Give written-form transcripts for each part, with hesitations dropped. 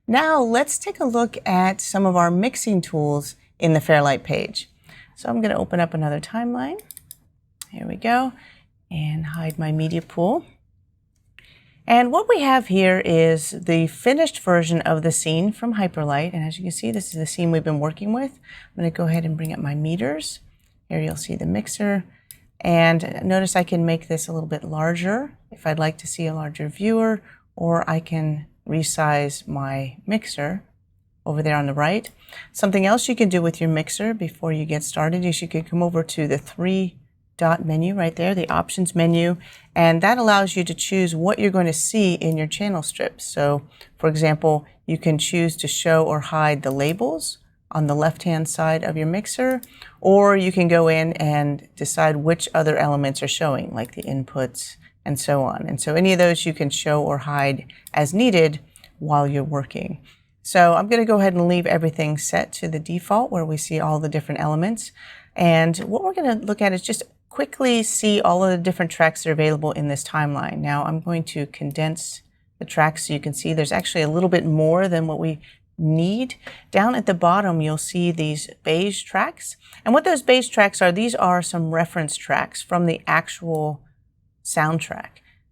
Now let's take a look at some of our mixing tools in the Fairlight page. So I'm going to open up another timeline. Here we go, and hide my media pool. And what we have here is the finished version of the scene from Hyperlight. And as you can see, this is the scene we've been working with. I'm going to go ahead and bring up my meters. Here you'll see the mixer. And notice I can make this a little bit larger if I'd like to see a larger viewer, or I can resize my mixer over there on the right. Something else you can do with your mixer before you get started is you can come over to the three-dot menu right there, the options menu, and that allows you to choose what you're going to see in your channel strips. So, for example, you can choose to show or hide the labels on the left-hand side of your mixer, or you can go in and decide which other elements are showing, like the inputs and so on. And so any of those you can show or hide as needed while you're working. So I'm going to go ahead and leave everything set to the default where we see all the different elements. And what we're going to look at is just quickly see all of the different tracks that are available in this timeline. Now I'm going to condense the tracks so you can see there's actually a little bit more than what we need. Down at the bottom, you'll see these beige tracks. And what those beige tracks are, these are some reference tracks from the actual soundtrack.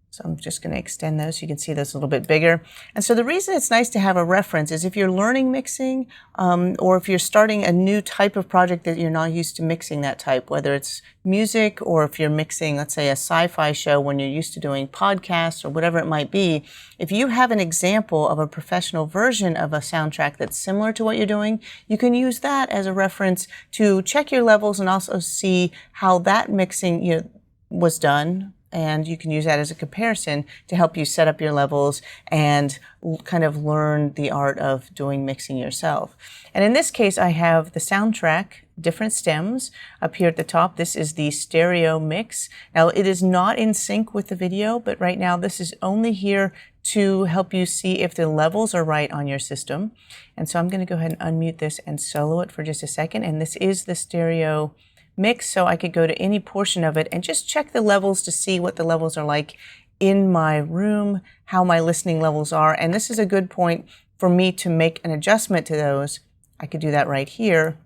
So I'm just going to extend those so you can see those a little bit bigger. And so the reason it's nice to have a reference is if you're learning mixing, or if you're starting a new type of project that you're not used to mixing that type, whether it's music or if you're mixing, let's say, a sci-fi show when you're used to doing podcasts or whatever it might be, if you have an example of a professional version of a soundtrack that's similar to what you're doing, you can use that as a reference to check your levels and also see how that mixing was done. And you can use that as a comparison to help you set up your levels and kind of learn the art of doing mixing yourself. And in this case, I have the soundtrack, different stems up here at the top. This is the stereo mix. Now, it is not in sync with the video, but right now this is only here to help you see if the levels are right on your system. And so I'm going to go ahead and unmute this and solo it for just a second. And this is the stereo mix, so I could go to any portion of it and just check the levels to see what the levels are like in my room, how my listening levels are. And this is a good point for me to make an adjustment to those. I could do that right here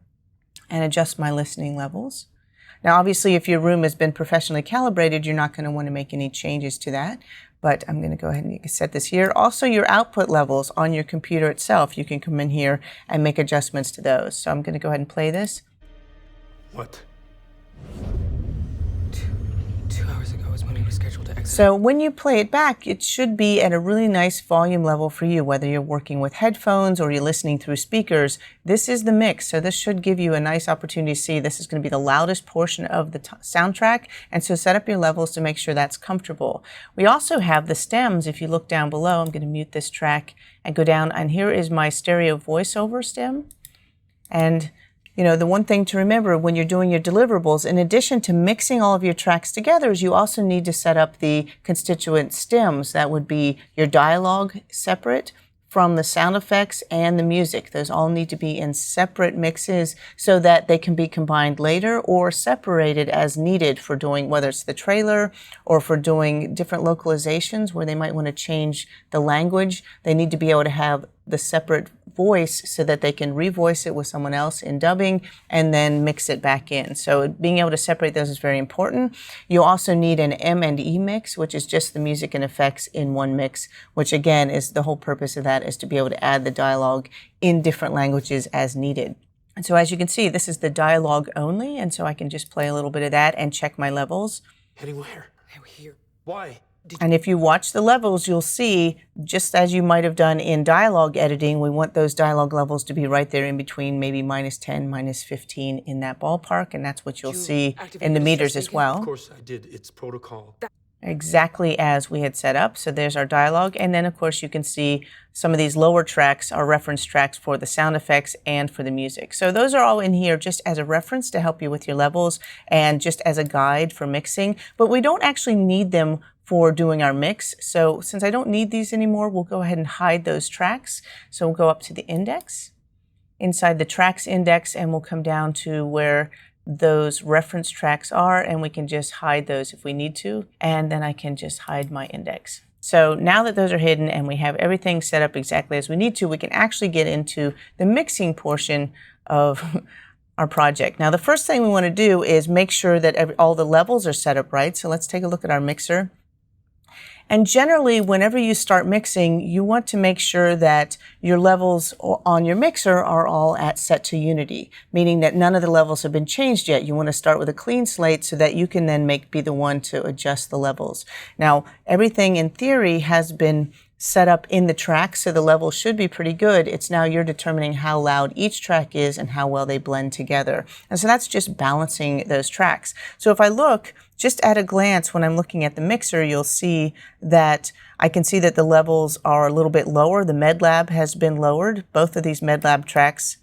and adjust my listening levels. Now, obviously, if your room has been professionally calibrated, you're not going to want to make any changes to that. But I'm going to go ahead and set this here. Also, your output levels on your computer itself, you can come in here and make adjustments to those. So I'm going to go ahead and play this. What? 2 hours ago is when he was scheduled to exit. So when you play it back, it should be at a really nice volume level for you, whether you're working with headphones or you're listening through speakers. This is the mix, so this should give you a nice opportunity to see this is going to be the loudest portion of the soundtrack, and so set up your levels to make sure that's comfortable. We also have the stems. If you look down below, I'm going to mute this track and go down, and here is my stereo voiceover stem. And the one thing to remember when you're doing your deliverables, in addition to mixing all of your tracks together, is you also need to set up the constituent stems. That would be your dialogue separate from the sound effects and the music. Those all need to be in separate mixes so that they can be combined later or separated as needed for doing, whether it's the trailer or for doing different localizations where they might want to change the language. They need to be able to have the separate voice so that they can revoice it with someone else in dubbing and then mix it back in. So being able to separate those is very important. You also need an M&E mix, which is just the music and effects in one mix, which again is the whole purpose of that, is to be able to add the dialogue in different languages as needed. And so as you can see, this is the dialogue only, and so I can just play a little bit of that and check my levels. Heading where? Here. Why? And if you watch the levels, you'll see, just as you might have done in dialogue editing, we want those dialogue levels to be right there in between, maybe -10, -15 in that ballpark, and that's what you'll see in the meters as well. Of course I did. It's protocol. Exactly as we had set up. So there's our dialogue, and then of course you can see some of these lower tracks are reference tracks for the sound effects and for the music. So those are all in here just as a reference to help you with your levels and just as a guide for mixing, but we don't actually need them for doing our mix. So since I don't need these anymore, we'll go ahead and hide those tracks. So we'll go up to the index, inside the tracks index, and we'll come down to where those reference tracks are, and we can just hide those if we need to. And then I can just hide my index. So now that those are hidden and we have everything set up exactly as we need to, we can actually get into the mixing portion of our project. Now, the first thing we want to do is make sure that all the levels are set up right. So let's take a look at our mixer. And generally, whenever you start mixing, you want to make sure that your levels on your mixer are all set to unity, meaning that none of the levels have been changed yet. You want to start with a clean slate so that you can then be the one to adjust the levels. Now, everything in theory has been set up in the track, so the levels should be pretty good. It's now you're determining how loud each track is and how well they blend together. And so that's just balancing those tracks. So if I look just at a glance, when I'm looking at the mixer, you'll see that I can see that the levels are a little bit lower. The MedLab has been lowered. Both of these MedLab tracks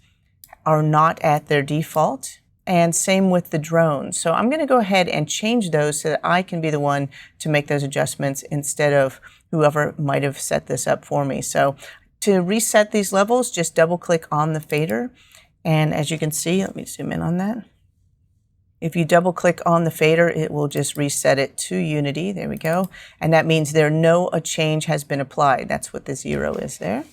are not at their default. And same with the drone. So I'm going to go ahead and change those so that I can be the one to make those adjustments instead of whoever might have set this up for me. So to reset these levels, just double click on the fader. And as you can see, let me zoom in on that. If you double click on the fader, it will just reset it to unity. There we go. And that means a change has been applied. That's what the 0 is there.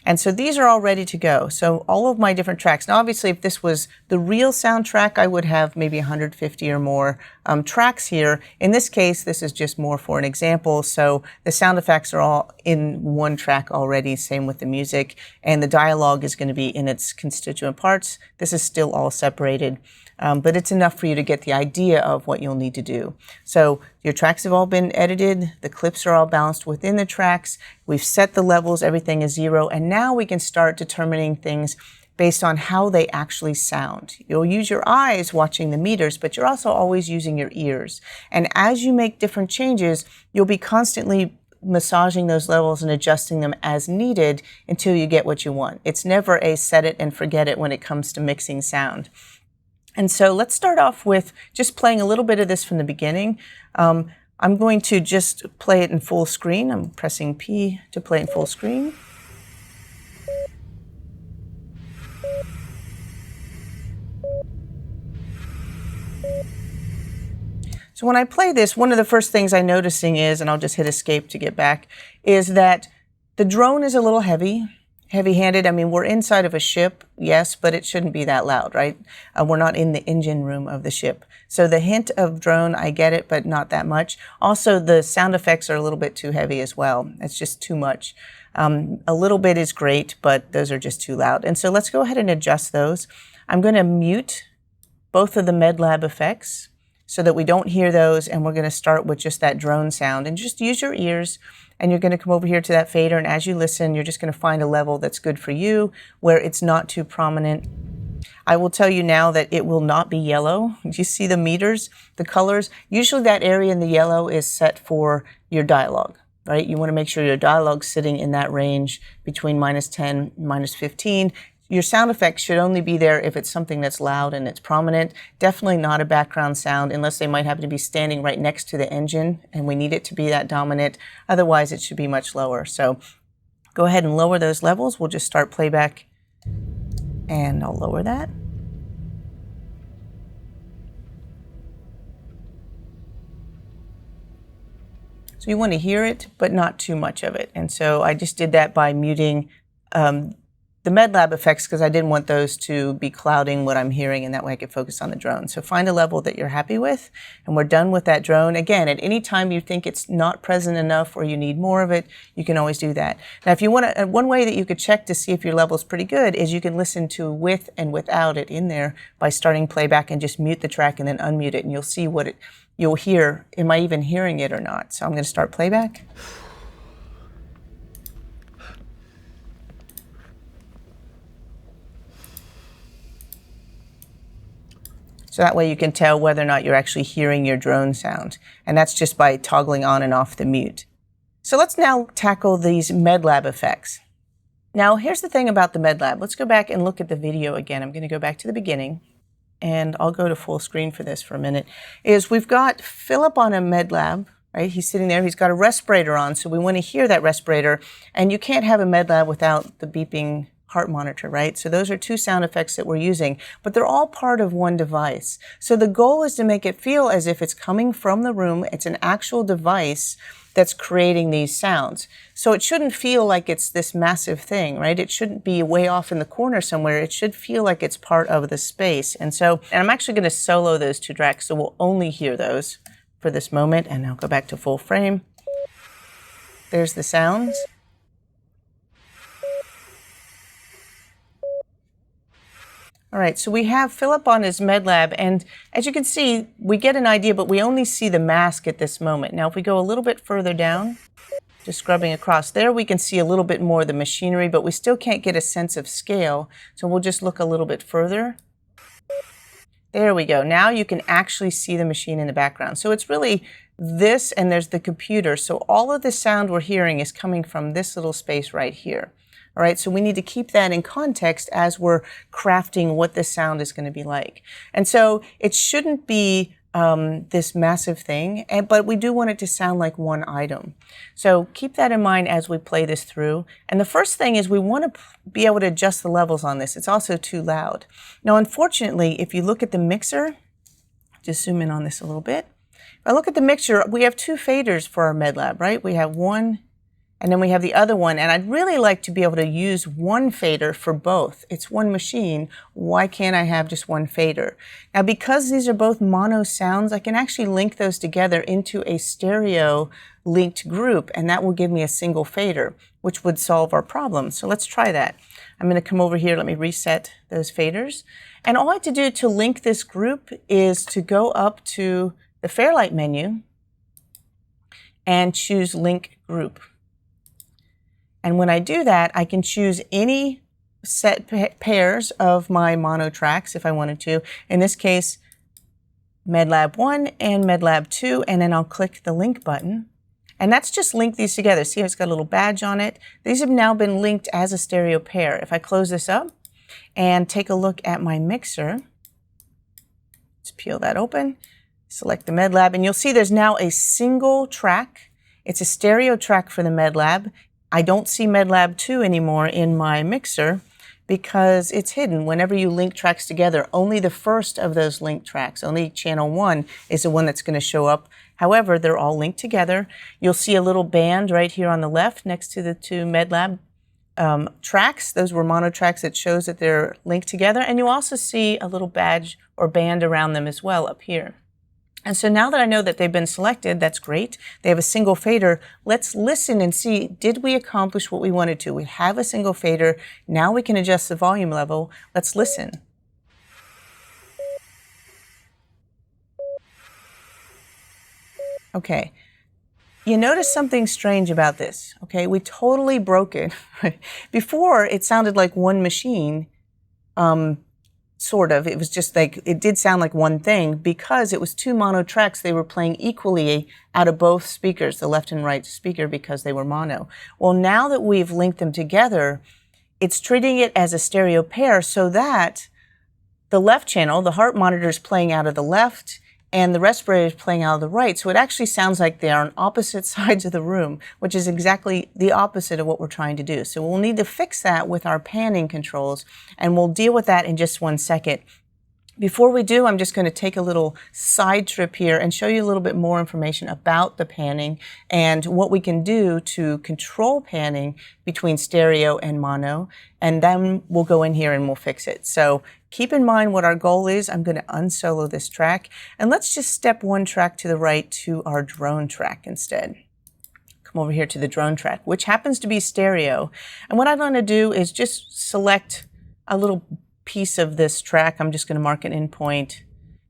And so these are all ready to go. So all of my different tracks. Now, obviously, if this was the real soundtrack, I would have maybe 150 or more tracks here. In this case, this is just more for an example. So the sound effects are all in one track already, same with the music. And the dialogue is going to be in its constituent parts. This is still all separated. But it's enough for you to get the idea of what you'll need to do. So your tracks have all been edited. The clips are all balanced within the tracks. We've set the levels. Everything is 0. And now we can start determining things based on how they actually sound. You'll use your eyes watching the meters, but you're also always using your ears. And as you make different changes, you'll be constantly massaging those levels and adjusting them as needed until you get what you want. It's never a set it and forget it when it comes to mixing sound. And so let's start off with just playing a little bit of this from the beginning. I'm going to just play it in full screen. I'm pressing P to play in full screen. So when I play this, one of the first things I'm noticing is, and I'll just hit escape to get back, is that the drone is a little heavy-handed. I mean, we're inside of a ship, yes, but it shouldn't be that loud, right? We're not in the engine room of the ship. So the hint of drone, I get it, but not that much. Also, the sound effects are a little bit too heavy as well. It's just too much. A little bit is great, but those are just too loud. And so let's go ahead and adjust those. I'm going to mute both of the MedLab effects so that we don't hear those, and we're going to start with just that drone sound. And just use your ears, and you're going to come over here to that fader, and as you listen, you're just going to find a level that's good for you, where it's not too prominent. I will tell you now that it will not be yellow. You see the meters, the colors? Usually that area in the yellow is set for your dialogue, right? You want to make sure your dialogue's sitting in that range between -10, -15. Your sound effects should only be there if it's something that's loud and it's prominent. Definitely not a background sound unless they might happen to be standing right next to the engine and we need it to be that dominant. Otherwise, it should be much lower. So go ahead and lower those levels. We'll just start playback and I'll lower that. So you want to hear it, but not too much of it. And so I just did that by muting the MedLab effects because I didn't want those to be clouding what I'm hearing, and that way I could focus on the drone. So find a level that you're happy with, and we're done with that drone. Again, at any time you think it's not present enough or you need more of it, you can always do that. Now, if you want to, one way that you could check to see if your level is pretty good is you can listen to with and without it in there by starting playback and just mute the track and then unmute it, and you'll see what you'll hear. Am I even hearing it or not? So I'm going to start playback. So that way you can tell whether or not you're actually hearing your drone sound. And that's just by toggling on and off the mute. So let's now tackle these MedLab effects. Now, here's the thing about the MedLab. Let's go back and look at the video again. I'm going to go back to the beginning, and I'll go to full screen for this for a minute. We've got Philip on a MedLab, right? He's sitting there. He's got a respirator on, so we want to hear that respirator. And you can't have a MedLab without the beeping heart monitor, right? So those are two sound effects that we're using, but they're all part of one device. So the goal is to make it feel as if it's coming from the room. It's an actual device that's creating these sounds. So it shouldn't feel like it's this massive thing, right? It shouldn't be way off in the corner somewhere. It should feel like it's part of the space. And I'm actually going to solo those two tracks, so we'll only hear those for this moment. And I'll go back to full frame. There's the sounds. All right, so we have Philip on his MedLab, and as you can see, we get an idea, but we only see the mask at this moment. Now, if we go a little bit further down, just scrubbing across there, we can see a little bit more of the machinery, but we still can't get a sense of scale. So we'll just look a little bit further. There we go. Now you can actually see the machine in the background. So it's really this, and there's the computer. So all of the sound we're hearing is coming from this little space right here. All right, so we need to keep that in context as we're crafting what the sound is going to be like. And so it shouldn't be this massive thing, but we do want it to sound like one item. So keep that in mind as we play this through. And the first thing is we want to be able to adjust the levels on this. It's also too loud. Now, unfortunately, if you look at the mixer, just zoom in on this a little bit. If I look at the mixer, we have two faders for our MedLab, right? We have one, and then we have the other one, and I'd really like to be able to use one fader for both. It's one machine. Why can't I have just one fader? Now, because these are both mono sounds, I can actually link those together into a stereo linked group, and that will give me a single fader, which would solve our problem. So let's try that. I'm going to come over here. Let me reset those faders. And all I have to do to link this group is to go up to the Fairlight menu and choose Link Group. And when I do that, I can choose any set pairs of my mono tracks if I wanted to. In this case, MedLab 1 and MedLab 2, and then I'll click the link button. And that's just linked these together. See how it's got a little badge on it? These have now been linked as a stereo pair. If I close this up and take a look at my mixer, let's peel that open, select the MedLab, and you'll see there's now a single track. It's a stereo track for the MedLab. I don't see MedLab 2 anymore in my mixer because it's hidden. Whenever you link tracks together, only the first of those linked tracks, only channel 1 is the one that's going to show up. However, they're all linked together. You'll see a little band right here on the left next to the two MedLab tracks. Those were mono tracks that shows that they're linked together. And you also see a little badge or band around them as well up here. And so now that I know that they've been selected, that's great. They have a single fader. Let's listen and see, did we accomplish what we wanted to? We have a single fader. Now we can adjust the volume level. Let's listen. Okay. You notice something strange about this, okay? We totally broke it. Before, it sounded like one machine, sort of. It was just like, it did sound like one thing because it was two mono tracks. They were playing equally out of both speakers, the left and right speaker, because they were mono. Well, now that we've linked them together, it's treating it as a stereo pair so that the left channel, the heart monitor, is playing out of the left and the respirator is playing out of the right. So it actually sounds like they are on opposite sides of the room, which is exactly the opposite of what we're trying to do. So we'll need to fix that with our panning controls, and we'll deal with that in just one second. Before we do, I'm just going to take a little side trip here and show you a little bit more information about the panning and what we can do to control panning between stereo and mono, and then we'll go in here and we'll fix it. So keep in mind what our goal is. I'm going to unsolo this track, and let's just step one track to the right to our drone track instead. Come over here to the drone track, which happens to be stereo. And what I'm going to do is just select a little piece of this track. I'm just going to mark an in point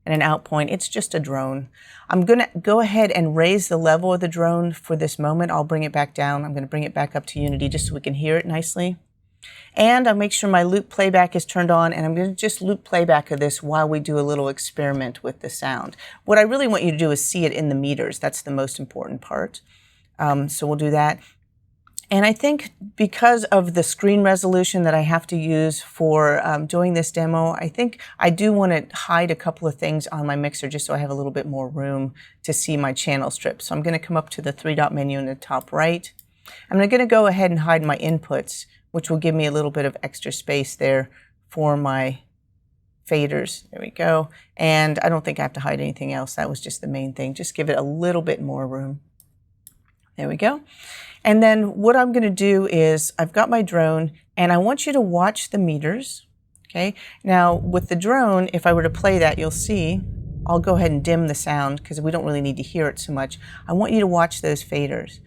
and an out point. It's just a drone. I'm going to go ahead and raise the level of the drone for this moment. I'll bring it back down. I'm going to bring it back up to Unity just so we can hear it nicely. And I'll make sure my loop playback is turned on, and I'm going to just loop playback of this while we do a little experiment with the sound. What I really want you to do is see it in the meters. That's the most important part. So we'll do that. And I think because of the screen resolution that I have to use for doing this demo, I think I do want to hide a couple of things on my mixer just so I have a little bit more room to see my channel strip. So I'm going to come up to the three-dot menu in the top right. I'm going to go ahead and hide my inputs, which will give me a little bit of extra space there for my faders. There we go. And I don't think I have to hide anything else. That was just the main thing. Just give it a little bit more room. There we go. And then what I'm going to do is I've got my drone and I want you to watch the meters. Okay. Now with the drone, if I were to play that, you'll see, I'll go ahead and dim the sound because we don't really need to hear it so much. I want you to watch those faders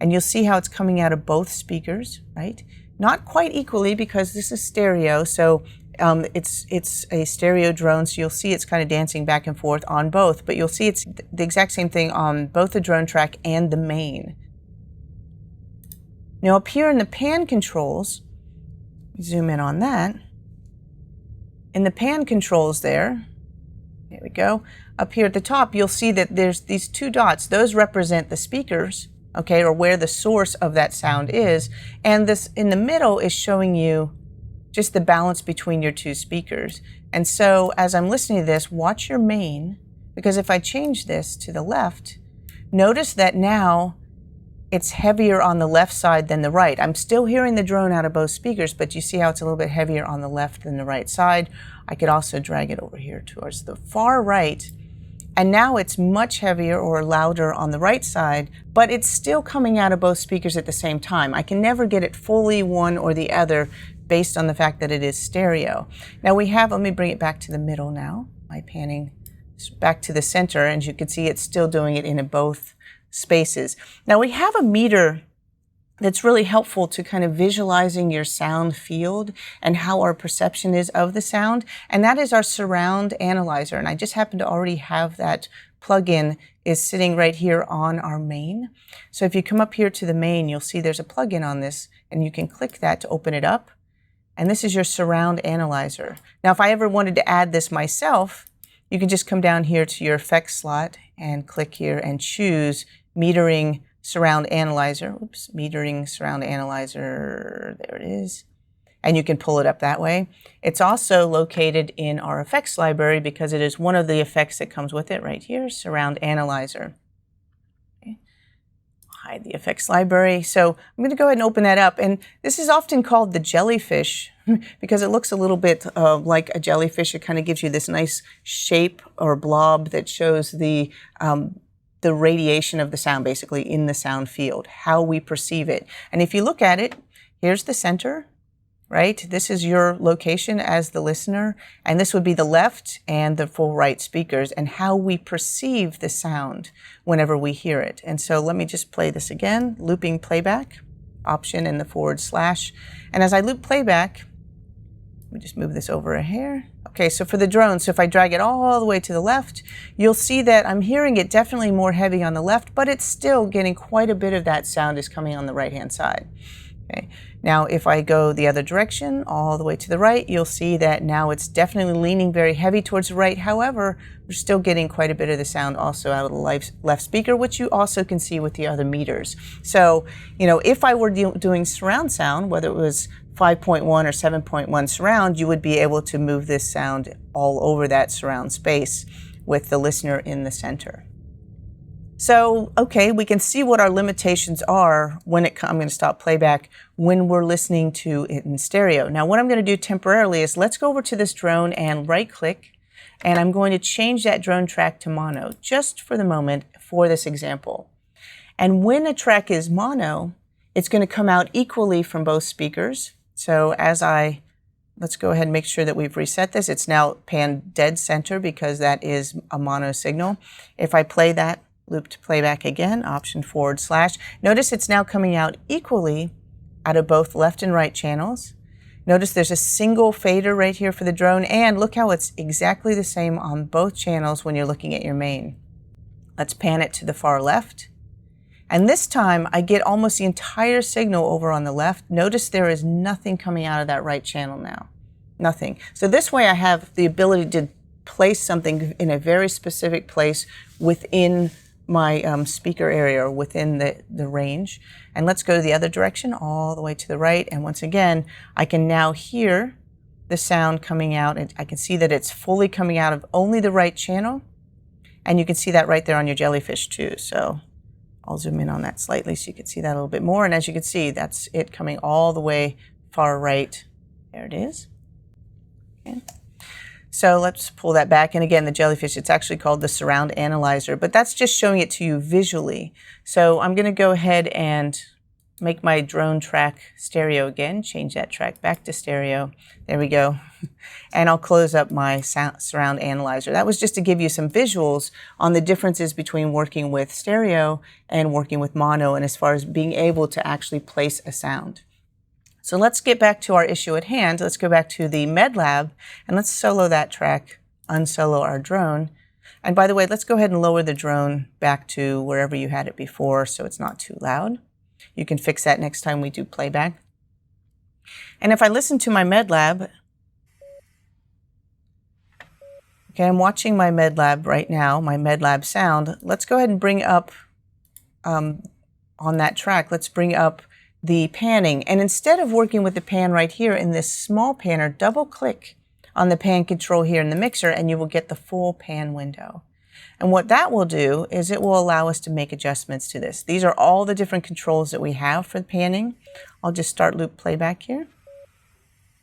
and you'll see how it's coming out of both speakers, right? Not quite equally because this is stereo. So it's a stereo drone, so you'll see it's kind of dancing back and forth on both, but you'll see it's the exact same thing on both the drone track and the main. Now up here in the pan controls, zoom in on that. In the pan controls there we go. Up here at the top, you'll see that there's these two dots. Those represent the speakers, okay, or where the source of that sound is. And this in the middle is showing you just the balance between your two speakers. And so as I'm listening to this, watch your main, because if I change this to the left, notice that now it's heavier on the left side than the right. I'm still hearing the drone out of both speakers, but you see how it's a little bit heavier on the left than the right side. I could also drag it over here towards the far right. And now it's much heavier or louder on the right side, but it's still coming out of both speakers at the same time. I can never get it fully one or the other based on the fact that it is stereo. Now we have, let me bring it back to the middle now, by panning back to the center, and you can see it's still doing it in both spaces. Now we have a meter that's really helpful to kind of visualizing your sound field and how our perception is of the sound, and that is our surround analyzer. And I just happen to already have that plugin is sitting right here on our main. So if you come up here to the main, you'll see there's a plugin on this, and you can click that to open it up. And this is your surround analyzer. Now if I ever wanted to add this myself, you can just come down here to your effects slot and click here and choose metering surround analyzer. Oops, metering surround analyzer. There it is. And you can pull it up that way. It's also located in our effects library because it is one of the effects that comes with it right here, surround analyzer. Okay. Hide the effects library. So I'm going to go ahead and open that up. And this is often called the jellyfish because it looks a little bit like a jellyfish. It kind of gives you this nice shape or blob that shows the radiation of the sound basically in the sound field, how we perceive it. And if you look at it, here's the center, right? This is your location as the listener, and this would be the left and the full right speakers and how we perceive the sound whenever we hear it. And so let me just play this again, looping playback, option and the /. And as I loop playback, let me just move this over a hair. Okay, so for the drone, so if I drag it all the way to the left, you'll see that I'm hearing it definitely more heavy on the left, but it's still getting quite a bit of that sound is coming on the right-hand side. Okay. Now, if I go the other direction, all the way to the right, you'll see that now it's definitely leaning very heavy towards the right. However, we're still getting quite a bit of the sound also out of the left speaker, which you also can see with the other meters. So, you know, if I were doing surround sound, whether it was 5.1 or 7.1 surround, you would be able to move this sound all over that surround space with the listener in the center. So, okay, we can see what our limitations are when I'm going to stop playback when we're listening to it in stereo. Now, what I'm going to do temporarily is let's go over to this drone and right-click, and I'm going to change that drone track to mono just for the moment for this example. And when a track is mono, it's going to come out equally from both speakers. So let's go ahead and make sure that we've reset this. It's now panned dead center because that is a mono signal. If I play that, looped playback again, option /. Notice it's now coming out equally out of both left and right channels. Notice there's a single fader right here for the drone, and look how it's exactly the same on both channels when you're looking at your main. Let's pan it to the far left. And this time I get almost the entire signal over on the left. Notice there is nothing coming out of that right channel now. Nothing. So this way I have the ability to place something in a very specific place within my speaker area or within the range. And let's go the other direction all the way to the right. And once again, I can now hear the sound coming out. And I can see that it's fully coming out of only the right channel. And you can see that right there on your jellyfish too. So I'll zoom in on that slightly so you can see that a little bit more. And as you can see, that's it coming all the way far right. There it is. Okay. So let's pull that back. And again, the jellyfish, it's actually called the surround analyzer, but that's just showing it to you visually. So I'm going to go ahead and make my drone track stereo again, change that track back to stereo. There we go. And I'll close up my surround analyzer. That was just to give you some visuals on the differences between working with stereo and working with mono, and as far as being able to actually place a sound. So let's get back to our issue at hand. Let's go back to the med lab and let's solo that track, unsolo our drone. And by the way, let's go ahead and lower the drone back to wherever you had it before so it's not too loud. You can fix that next time we do playback. And if I listen to my med lab, okay, I'm watching my med lab right now, my med lab sound. Let's go ahead and bring up on that track, let's bring up the panning. And instead of working with the pan right here in this small panner, double click on the pan control here in the mixer and you will get the full pan window. And what that will do is it will allow us to make adjustments to this. These are all the different controls that we have for the panning. I'll just start loop playback here.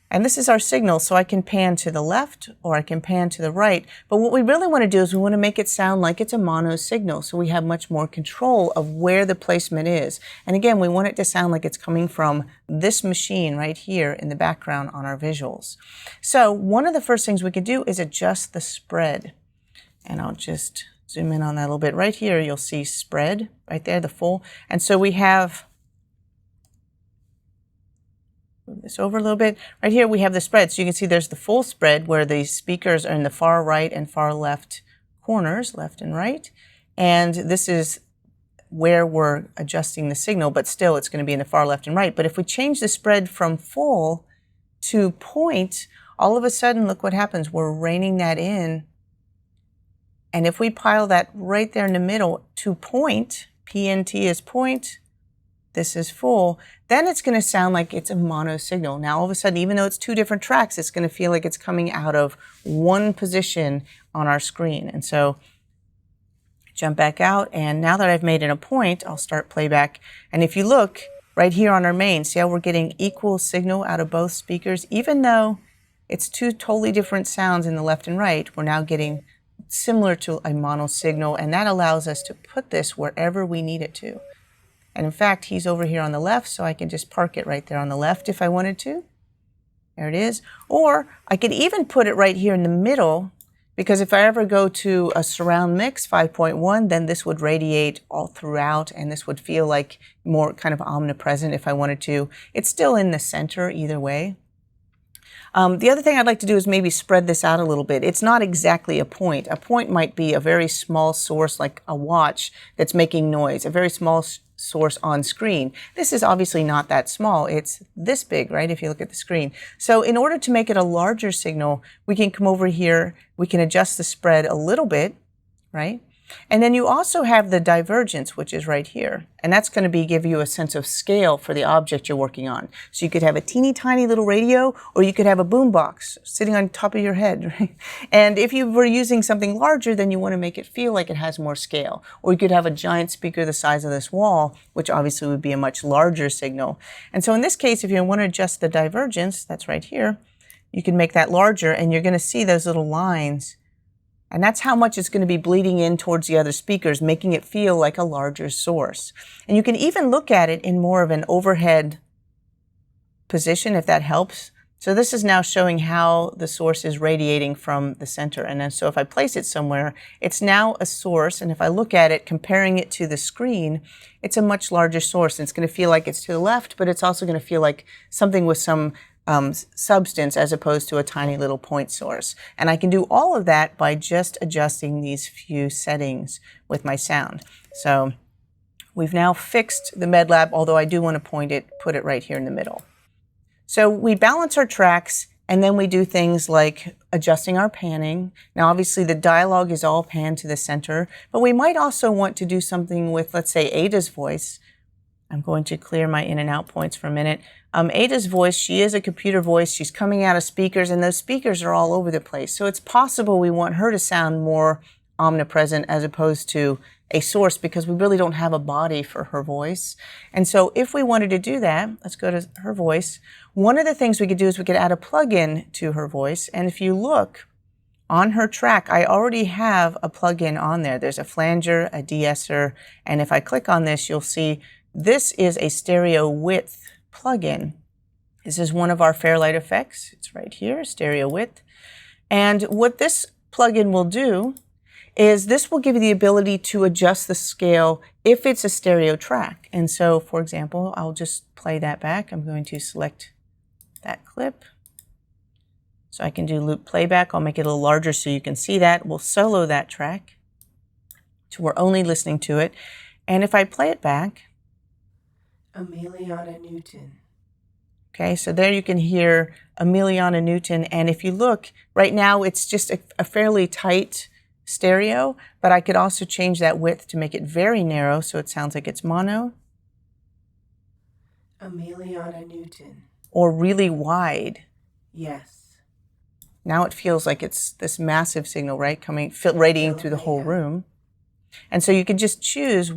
And this is our signal, so I can pan to the left or I can pan to the right. But what we really want to do is we want to make it sound like it's a mono signal, so we have much more control of where the placement is. And again, we want it to sound like it's coming from this machine right here in the background on our visuals. So one of the first things we can do is adjust the spread. And I'll just zoom in on that a little bit. Right here, you'll see spread right there, the full. And so we have, move this over a little bit. Right here we have the spread. So you can see there's the full spread where the speakers are in the far right and far left corners, left and right. And this is where we're adjusting the signal, but still it's going to be in the far left and right. But if we change the spread from full to point, all of a sudden, look what happens. We're reining that in. And if we pile that right there in the middle to point, PNT is point, this is full, then it's going to sound like it's a mono signal. Now, all of a sudden, even though it's two different tracks, it's going to feel like it's coming out of one position on our screen. And so jump back out. And now that I've made it a point, I'll start playback. And if you look right here on our main, see how we're getting equal signal out of both speakers? Even though it's two totally different sounds in the left and right, we're now getting similar to a mono signal, and that allows us to put this wherever we need it to. And in fact, he's over here on the left, so I can just park it right there on the left if I wanted to. There it is. Or I could even put it right here in the middle, because if I ever go to a surround mix 5.1, then this would radiate all throughout, and this would feel like more kind of omnipresent if I wanted to. It's still in the center either way. The other thing I'd like to do is maybe spread this out a little bit. It's not exactly a point. A point might be a very small source like a watch that's making noise, a very small source on screen. This is obviously not that small. It's this big, right, if you look at the screen. So in order to make it a larger signal, we can come over here, we can adjust the spread a little bit, right? And then you also have the divergence, which is right here. And that's going to give you a sense of scale for the object you're working on. So you could have a teeny tiny little radio, or you could have a boom box sitting on top of your head, right? And if you were using something larger, then you want to make it feel like it has more scale. Or you could have a giant speaker the size of this wall, which obviously would be a much larger signal. And so in this case, if you want to adjust the divergence, that's right here, you can make that larger, and you're going to see those little lines. And that's how much it's going to be bleeding in towards the other speakers, making it feel like a larger source. And you can even look at it in more of an overhead position, if that helps. So this is now showing how the source is radiating from the center. And then so if I place it somewhere, it's now a source. And if I look at it, comparing it to the screen, it's a much larger source. And it's going to feel like it's to the left, but it's also going to feel like something with some substance as opposed to a tiny little point source. And I can do all of that by just adjusting these few settings with my sound. So we've now fixed the MedLab, although I do want to put it right here in the middle. So we balance our tracks, and then we do things like adjusting our panning. Now, obviously, the dialogue is all panned to the center, but we might also want to do something with, let's say, Ada's voice. I'm going to clear my in and out points for a minute. Ada's voice, she is a computer voice. She's coming out of speakers, and those speakers are all over the place. So it's possible we want her to sound more omnipresent as opposed to a source, because we really don't have a body for her voice. And so if we wanted to do that, let's go to her voice. One of the things we could do is we could add a plug-in to her voice. And if you look, on her track, I already have a plugin on there. There's a flanger, a de-esser, and if I click on this, you'll see this is a stereo width plugin. This is one of our Fairlight effects. It's right here, stereo width. And what this plugin will do is this will give you the ability to adjust the scale if it's a stereo track. And so, for example, I'll just play that back. I'm going to select that clip. So I can do loop playback. I'll make it a little larger so you can see that. We'll solo that track. So we're only listening to it. And if I play it back, Emiliana Newton. Okay, so there you can hear Emiliana Newton. And if you look, right now it's just a fairly tight stereo, but I could also change that width to make it very narrow so it sounds like it's mono. Emiliana Newton. Or really wide. Yes. Now it feels like it's this massive signal, right, radiating through the whole room. And so you can just choose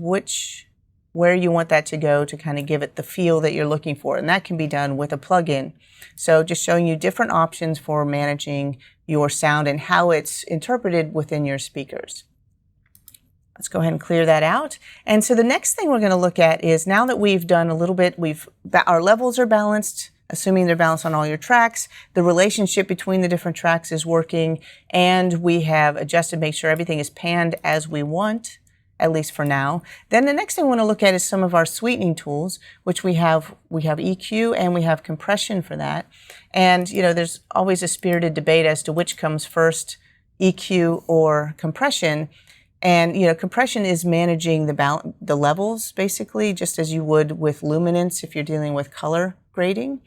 where you want that to go to kind of give it the feel that you're looking for. And that can be done with a plugin. So just showing you different options for managing your sound and how it's interpreted within your speakers. Let's go ahead and clear that out. And so the next thing we're going to look at is, now that we've done a little bit, our levels are balanced, assuming they're balanced on all your tracks, the relationship between the different tracks is working, and we have adjusted, make sure everything is panned as we want, at least for now. Then the next thing we want to look at is some of our sweetening tools, which we have EQ and we have compression for that. And there's always a spirited debate as to which comes first, EQ or compression. And compression is managing the levels, basically, just as you would with luminance if you're dealing with color grading.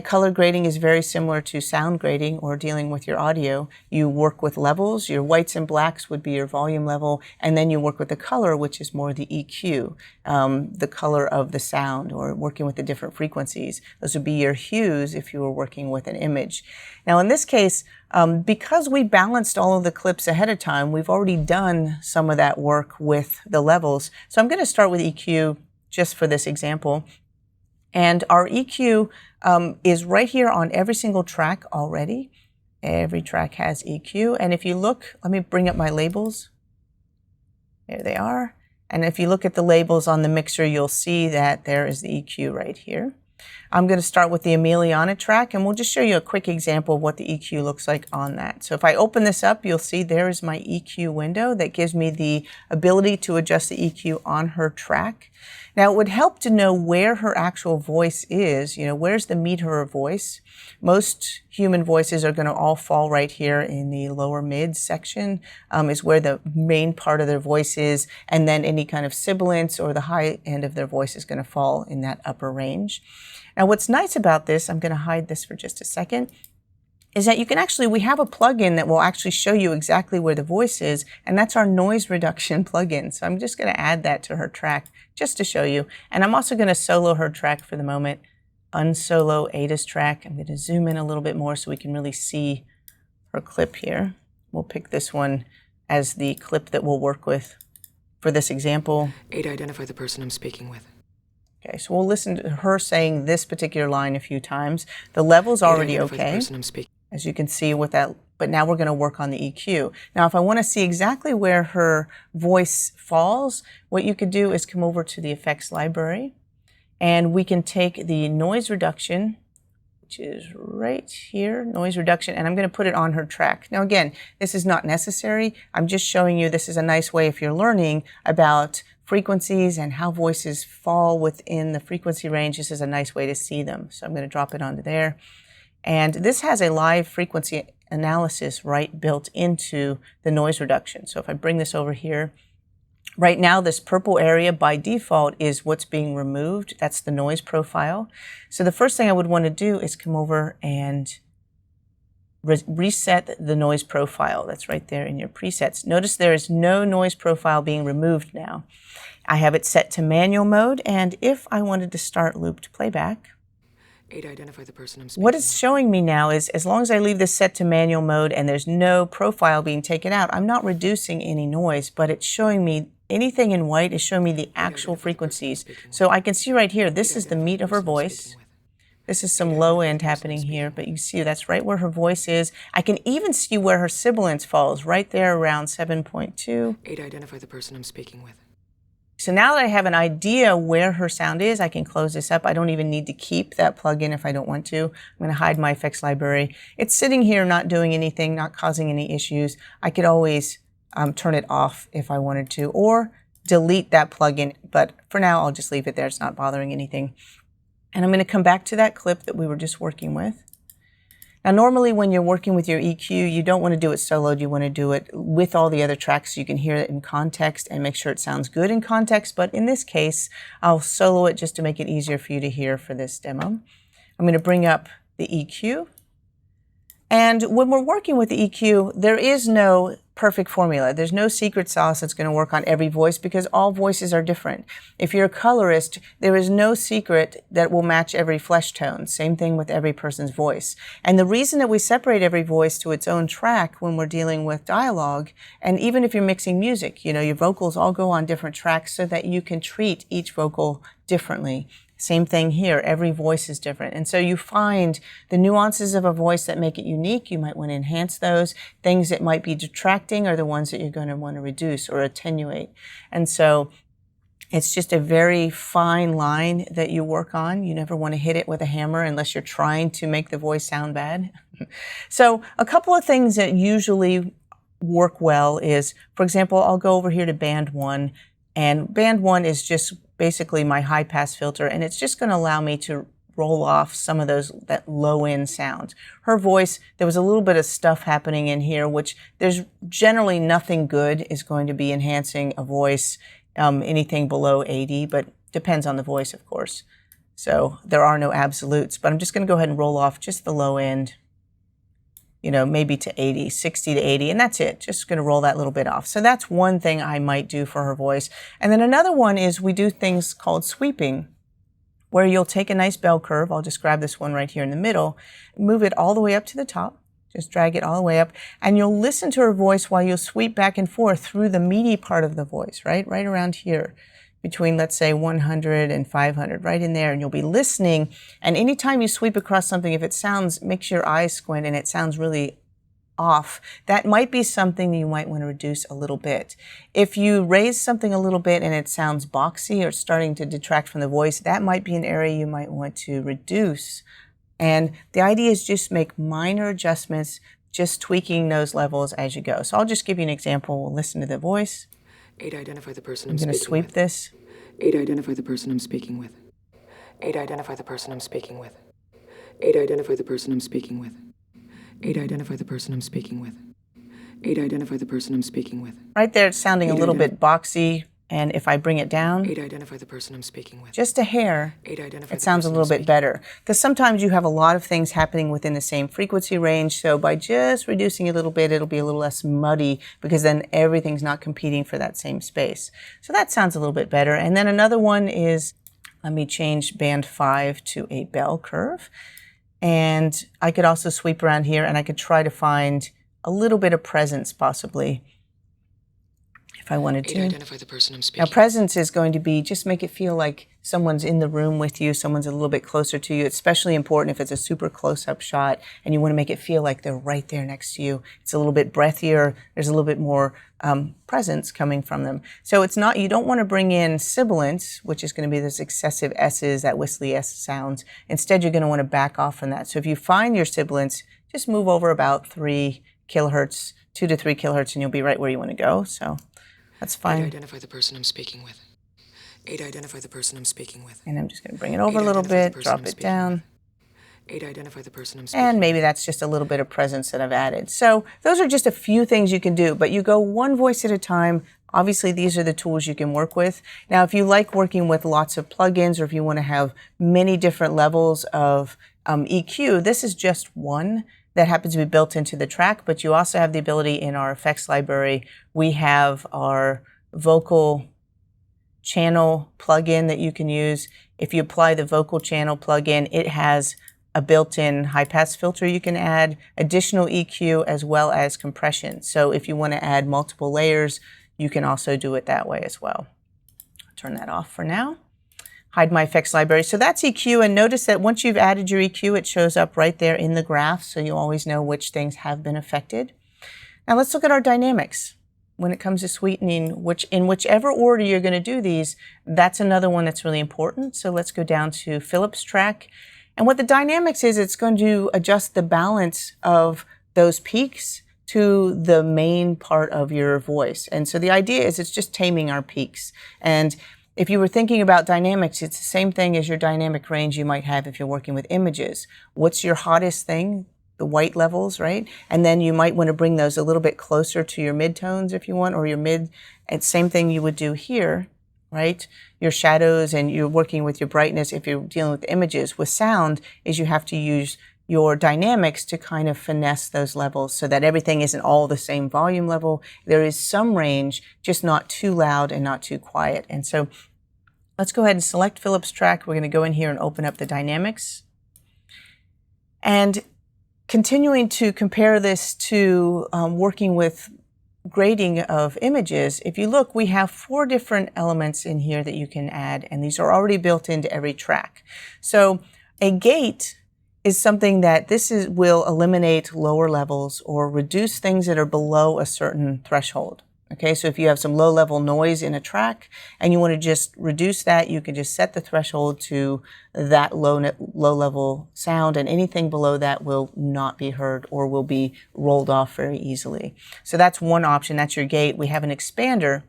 Color grading is very similar to sound grading or dealing with your audio. You work with levels. Your whites and blacks would be your volume level, and then you work with the color, which is more the EQ, the color of the sound, or working with the different frequencies. Those would be your hues if you were working with an image. Now, in this case, because we balanced all of the clips ahead of time, we've already done some of that work with the levels. So I'm going to start with EQ just for this example. And our EQ is right here on every single track already. Every track has EQ. And if you look, let me bring up my labels. There they are. And if you look at the labels on the mixer, you'll see that there is the EQ right here. I'm going to start with the Emiliana track, and we'll just show you a quick example of what the EQ looks like on that. So if I open this up, you'll see there is my EQ window that gives me the ability to adjust the EQ on her track. Now, it would help to know where her actual voice is. Where's the meat of her voice? Most human voices are going to all fall right here in the lower mid section, is where the main part of their voice is, and then any kind of sibilance or the high end of their voice is going to fall in that upper range. Now, what's nice about this, I'm going to hide this for just a second, is that we have a plugin that will actually show you exactly where the voice is, and that's our noise reduction plugin. So I'm just going to add that to her track just to show you. And I'm also going to solo her track for the moment, unsolo Ada's track. I'm going to zoom in a little bit more so we can really see her clip here. We'll pick this one as the clip that we'll work with for this example. Ada, identify the person I'm speaking with. Okay, so we'll listen to her saying this particular line a few times. The level's already okay, as you can see with that, but now we're going to work on the EQ. Now, if I want to see exactly where her voice falls, what you could do is come over to the effects library, and we can take the noise reduction, which is right here, noise reduction, and I'm going to put it on her track. Now, again, this is not necessary. I'm just showing you this is a nice way if you're learning about frequencies and how voices fall within the frequency range. This is a nice way to see them. So I'm going to drop it onto there. And this has a live frequency analysis built into the noise reduction. So if I bring this over here, right now this purple area by default is what's being removed. That's the noise profile. So the first thing I would want to do is come over and reset the noise profile. That's right there in your presets. Notice there is no noise profile being removed now. I have it set to manual mode, and if I wanted to start looped playback, Ada, identify the person I'm speaking what it's showing me now is, as long as I leave this set to manual mode and there's no profile being taken out, I'm not reducing any noise, but it's showing me anything in white is showing me the actual frequencies. So I can see right here, this is the meat of her voice. This is some low end happening here, but you see that's right where her voice is. I can even see where her sibilance falls, right there around 7.2. 8, identify the person I'm speaking with. So now that I have an idea where her sound is, I can close this up. I don't even need to keep that plugin if I don't want to. I'm going to hide my effects library. It's sitting here not doing anything, not causing any issues. I could always turn it off if I wanted to, or delete that plugin. But for now, I'll just leave it there. It's not bothering anything. And I'm going to come back to that clip that we were just working with. Now, normally when you're working with your EQ, you don't want to do it soloed. You want to do it with all the other tracks so you can hear it in context and make sure it sounds good in context. But in this case, I'll solo it just to make it easier for you to hear for this demo. I'm going to bring up the EQ. And when we're working with the EQ, there is no perfect formula. There's no secret sauce that's going to work on every voice because all voices are different. If you're a colorist, there is no secret that will match every flesh tone. Same thing with every person's voice. And the reason that we separate every voice to its own track when we're dealing with dialogue, and even if you're mixing music, you know, your vocals all go on different tracks so that you can treat each vocal differently. Same thing here. Every voice is different. And so you find the nuances of a voice that make it unique. You might want to enhance those. Things that might be detracting are the ones that you're going to want to reduce or attenuate. And so it's just a very fine line that you work on. You never want to hit it with a hammer unless you're trying to make the voice sound bad. So a couple of things that usually work well is, for example, I'll go over here to band 1. And band 1 is just basically my high pass filter, and it's just going to allow me to roll off some of that low end sound. Her voice, there was a little bit of stuff happening in here, which there's generally nothing good is going to be enhancing a voice, anything below 80, but depends on the voice, of course. So there are no absolutes, but I'm just going to go ahead and roll off just the low end, you know, maybe to 80, 60 to 80, and that's it. Just going to roll that little bit off. So that's one thing I might do for her voice. And then another one is we do things called sweeping, where you'll take a nice bell curve. I'll just grab this one right here in the middle, move it all the way up to the top, just drag it all the way up, and you'll listen to her voice while you'll sweep back and forth through the meaty part of the voice, right around here, between, let's say, 100 and 500, right in there, and you'll be listening. And anytime you sweep across something, if it makes your eyes squint and it sounds really off, that might be something you might want to reduce a little bit. If you raise something a little bit and it sounds boxy or starting to detract from the voice, that might be an area you might want to reduce. And the idea is just make minor adjustments, just tweaking those levels as you go. So I'll just give you an example. We'll listen to the voice. 8, identify the person I'm going to sweep this. 8, identify the person I'm speaking with. 8, identify the person I'm speaking with. 8, identify the person I'm speaking with. 8, identify the person I'm speaking with. 8, identify the person I'm speaking with. Right there, it's sounding a little bit boxy. And if I bring it down, 8, identify the person I'm speaking with. Just a hair, 8, identify it sounds a little bit better. Because sometimes you have a lot of things happening within the same frequency range. So by just reducing a little bit, it'll be a little less muddy because then everything's not competing for that same space. So that sounds a little bit better. And then another one is, let me change band 5 to a bell curve. And I could also sweep around here and I could try to find a little bit of presence possibly, if I wanted to. Identify the person I'm speaking. Now, presence is going to be just make it feel like someone's in the room with you, someone's a little bit closer to you. It's especially important if it's a super close-up shot and you want to make it feel like they're right there next to you. It's a little bit breathier. There's a little bit more presence coming from them. So it's not, you don't want to bring in sibilance, which is going to be those excessive S's, that whistly S sounds. Instead, you're going to want to back off from that. So if you find your sibilance, just move over about 3 kilohertz, 2 to 3 kilohertz, and you'll be right where you want to go. So that's fine. 8, identify the person I'm speaking with. 8, identify the person I'm speaking with. And I'm just going to bring it over a little bit, drop it down. 8, identify the person I'm speaking with. And maybe that's just a little bit of presence that I've added. So those are just a few things you can do, but you go one voice at a time. Obviously, these are the tools you can work with. Now, if you like working with lots of plugins or if you want to have many different levels of EQ, this is just one that happens to be built into the track, but you also have the ability in our effects library. We have our vocal channel plugin that you can use. If you apply the vocal channel plugin, it has a built-in high-pass filter you can add, additional EQ, as well as compression. So if you want to add multiple layers, you can also do it that way as well. I'll turn that off for now. hide my effects library. So that's EQ, and notice that once you've added your EQ, it shows up right there in the graph, so you always know which things have been affected. Now let's look at our dynamics. When it comes to sweetening, in whichever order you're going to do these, that's another one that's really important. So let's go down to Phillips track. And what the dynamics is, it's going to adjust the balance of those peaks to the main part of your voice. And so the idea is it's just taming our peaks. And if you were thinking about dynamics, it's the same thing as your dynamic range you might have if you're working with images. What's your hottest thing? The white levels, right? And then you might want to bring those a little bit closer to your midtones if you want, or your mid. And same thing you would do here, right? Your shadows, and you're working with your brightness if you're dealing with images. With sound is you have to use your dynamics to kind of finesse those levels so that everything isn't all the same volume level. There is some range, just not too loud and not too quiet. And so let's go ahead and select Phillips track. We're going to go in here and open up the dynamics. And continuing to compare this to working with grading of images, if you look, we have 4 different elements in here that you can add, and these are already built into every track. So a gate is something that will eliminate lower levels or reduce things that are below a certain threshold. Okay, so if you have some low-level noise in a track and you want to just reduce that, you can just set the threshold to that low-level sound, and anything below that will not be heard or will be rolled off very easily. So that's one option. That's your gate. We have an expander,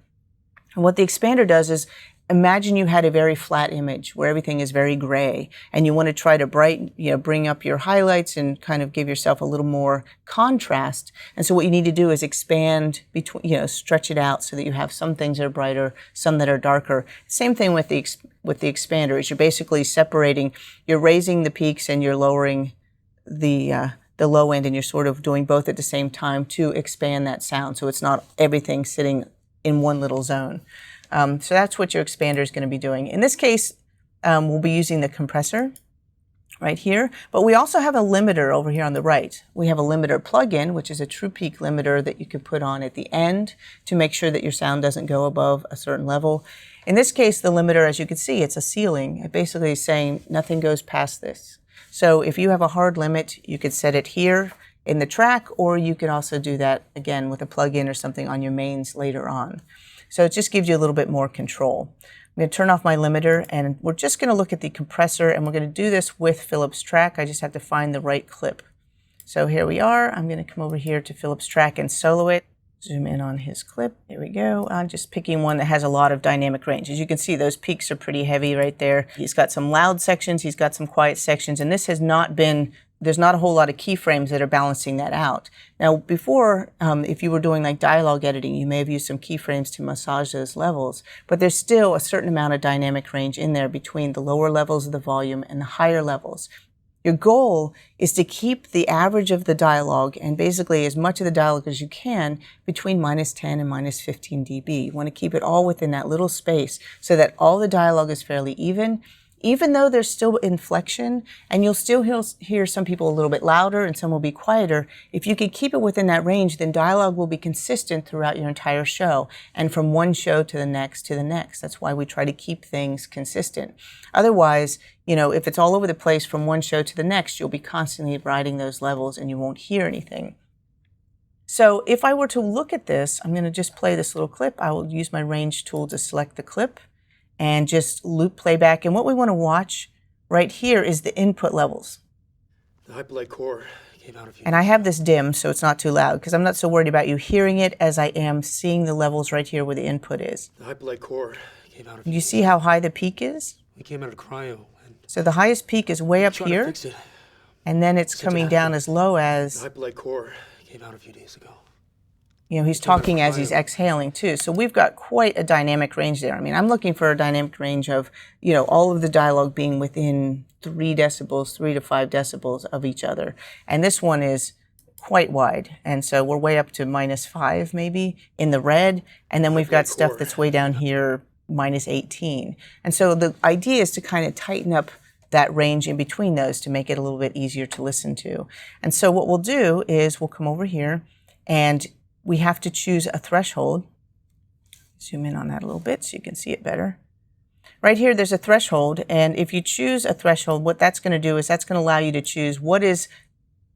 and what the expander does is, imagine you had a very flat image where everything is very gray, and you want to try to bring up your highlights and kind of give yourself a little more contrast. And so what you need to do is expand between, stretch it out so that you have some things that are brighter, some that are darker. Same thing with the expander, is you're basically separating, you're raising the peaks and you're lowering the low end, and you're sort of doing both at the same time to expand that sound. So it's not everything sitting in one little zone. So that's what your expander is going to be doing. In this case, we'll be using the compressor right here, but we also have a limiter over here on the right. We have a limiter plugin, which is a true peak limiter that you can put on at the end to make sure that your sound doesn't go above a certain level. In this case, the limiter, as you can see, it's a ceiling. It basically is saying nothing goes past this. So if you have a hard limit, you could set it here in the track, or you can also do that again with a plugin or something on your mains later on. So it just gives you a little bit more control. I'm going to turn off my limiter, and we're just going to look at the compressor, and we're going to do this with Phillips track. I just have to find the right clip. So here we are. I'm going to come over here to Phillips track and solo it. Zoom in on his clip. There we go. I'm just picking one that has a lot of dynamic range. As you can see, those peaks are pretty heavy right there. He's got some loud sections. He's got some quiet sections, and this has not been, there's not a whole lot of keyframes that are balancing that out. Now, before, if you were doing like dialogue editing, you may have used some keyframes to massage those levels, but there's still a certain amount of dynamic range in there between the lower levels of the volume and the higher levels. Your goal is to keep the average of the dialogue, and basically as much of the dialogue as you can, between -10 and -15 dB. You want to keep it all within that little space so that all the dialogue is fairly even though there's still inflection, and you'll still hear some people a little bit louder and some will be quieter. If you can keep it within that range, then dialogue will be consistent throughout your entire show, and from one show to the next to the next. That's why we try to keep things consistent. Otherwise, if it's all over the place from one show to the next, you'll be constantly riding those levels and you won't hear anything. So if I were to look at this, I'm going to just play this little clip. I will use my range tool to select the clip and just loop playback. And what we want to watch right here is the input levels. The hyperlight core came out of you. And I have this dim, so it's not too loud, because I'm not so worried about you hearing it as I am seeing the levels right here where the input is. The hyperlight core came out of you. You see how high the peak is? We came out of cryo. So the highest peak is way up here, Fix it. and then it's coming down as low as, The hyperlight core came out a few days ago. he's talking as he's exhaling too. So we've got quite a dynamic range there. I mean, I'm looking for a dynamic range of, all of the dialogue being within 3 decibels, 3 to 5 decibels of each other. And this one is quite wide. And so we're way up to -5 maybe in the red. And then we've got stuff that's way down here, -18. And so the idea is to kind of tighten up that range in between those to make it a little bit easier to listen to. And so what we'll do is we'll come over here, and we have to choose a threshold. Zoom in on that a little bit so you can see it better. right here there's a threshold, and if you choose a threshold, what that's going to do is that's going to allow you to choose what is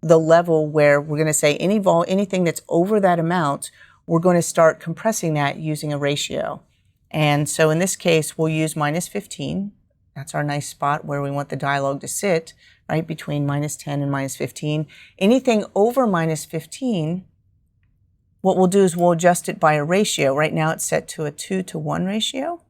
the level where we're going to say anything that's over that amount, we're going to start compressing that using a ratio. And so in this case, we'll use -15. That's our nice spot where we want the dialogue to sit, right between -10 and -15. Anything over -15, what we'll do is we'll adjust it by a ratio. Right now it's set to a 2-to-1 ratio.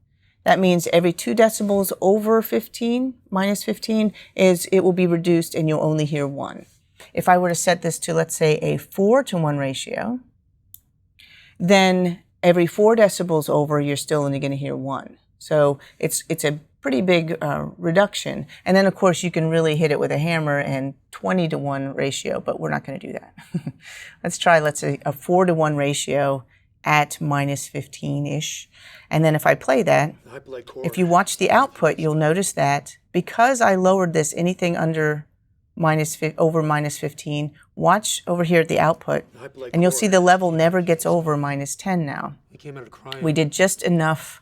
That means every 2 decibels over 15, -15, it will be reduced and you'll only hear 1. If I were to set this to, let's say, a 4-to-1 ratio, then every 4 decibels over, you're still only going to hear 1. So it's a pretty big reduction. And then, of course, you can really hit it with a hammer and 20-to-1 ratio, but we're not going to do that. Let's try, let's say, a 4-to-1 ratio at -15-ish. And then if I play that, if you watch the output, you'll notice that because I lowered this anything under over -15, watch over here at the output, and you'll see the level never gets over -10 now. We did just enough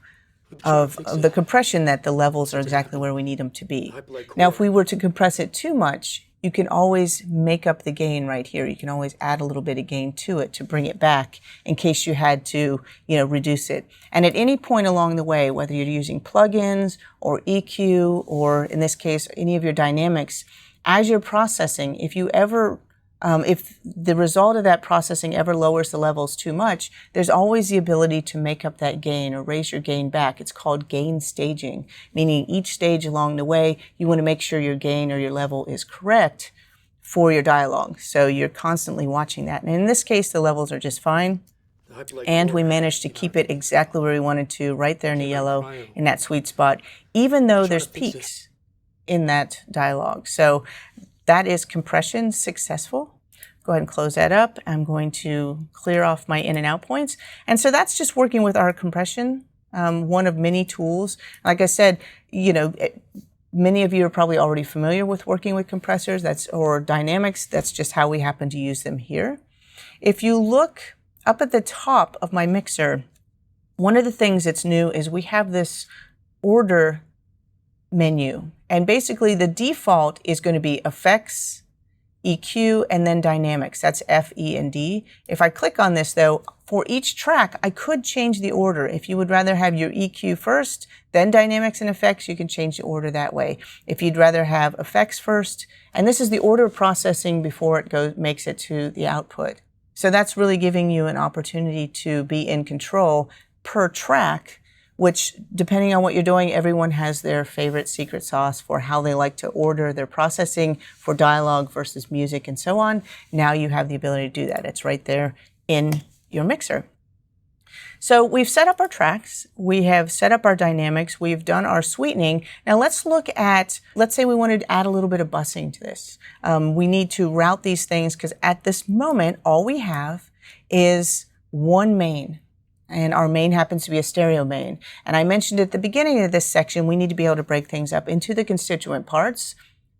of the compression that the levels are exactly where we need them to be. Now, if we were to compress it too much, you can always make up the gain right here. You can always add a little bit of gain to it to bring it back in case you had to, reduce it. And at any point along the way, whether you're using plugins or EQ, or in this case, any of your dynamics, as you're processing, if the result of that processing ever lowers the levels too much, there's always the ability to make up that gain or raise your gain back. It's called gain staging, meaning each stage along the way, you want to make sure your gain or your level is correct for your dialogue. So you're constantly watching that. And in this case, the levels are just fine. And we managed to keep it exactly where we wanted to, right there in the yellow, in that sweet spot, even though there's peaks in that dialogue. So that is compression successful. Go ahead and close that up. I'm going to clear off my in and out points. And so that's just working with our compression, one of many tools. Like I said, many of you are probably already familiar with working with compressors or dynamics. That's just how we happen to use them here. If you look up at the top of my mixer, one of the things that's new is we have this order menu. And basically the default is going to be effects, EQ, and then dynamics. That's F, E, and D. If I click on this though, for each track, I could change the order. If you would rather have your EQ first, then dynamics and effects, you can change the order that way. If you'd rather have effects first, and this is the order of processing before it makes it to the output. So that's really giving you an opportunity to be in control per track, which, depending on what you're doing, everyone has their favorite secret sauce for how they like to order their processing for dialogue versus music and so on. Now you have the ability to do that. It's right there in your mixer. So we've set up our tracks. We have set up our dynamics. We've done our sweetening. Now let's look at, let's say we wanted to add a little bit of bussing to this. We need to route these things because at this moment, all we have is one main. And our main happens to be a stereo main. And I mentioned at the beginning of this section, we need to be able to break things up into the constituent parts,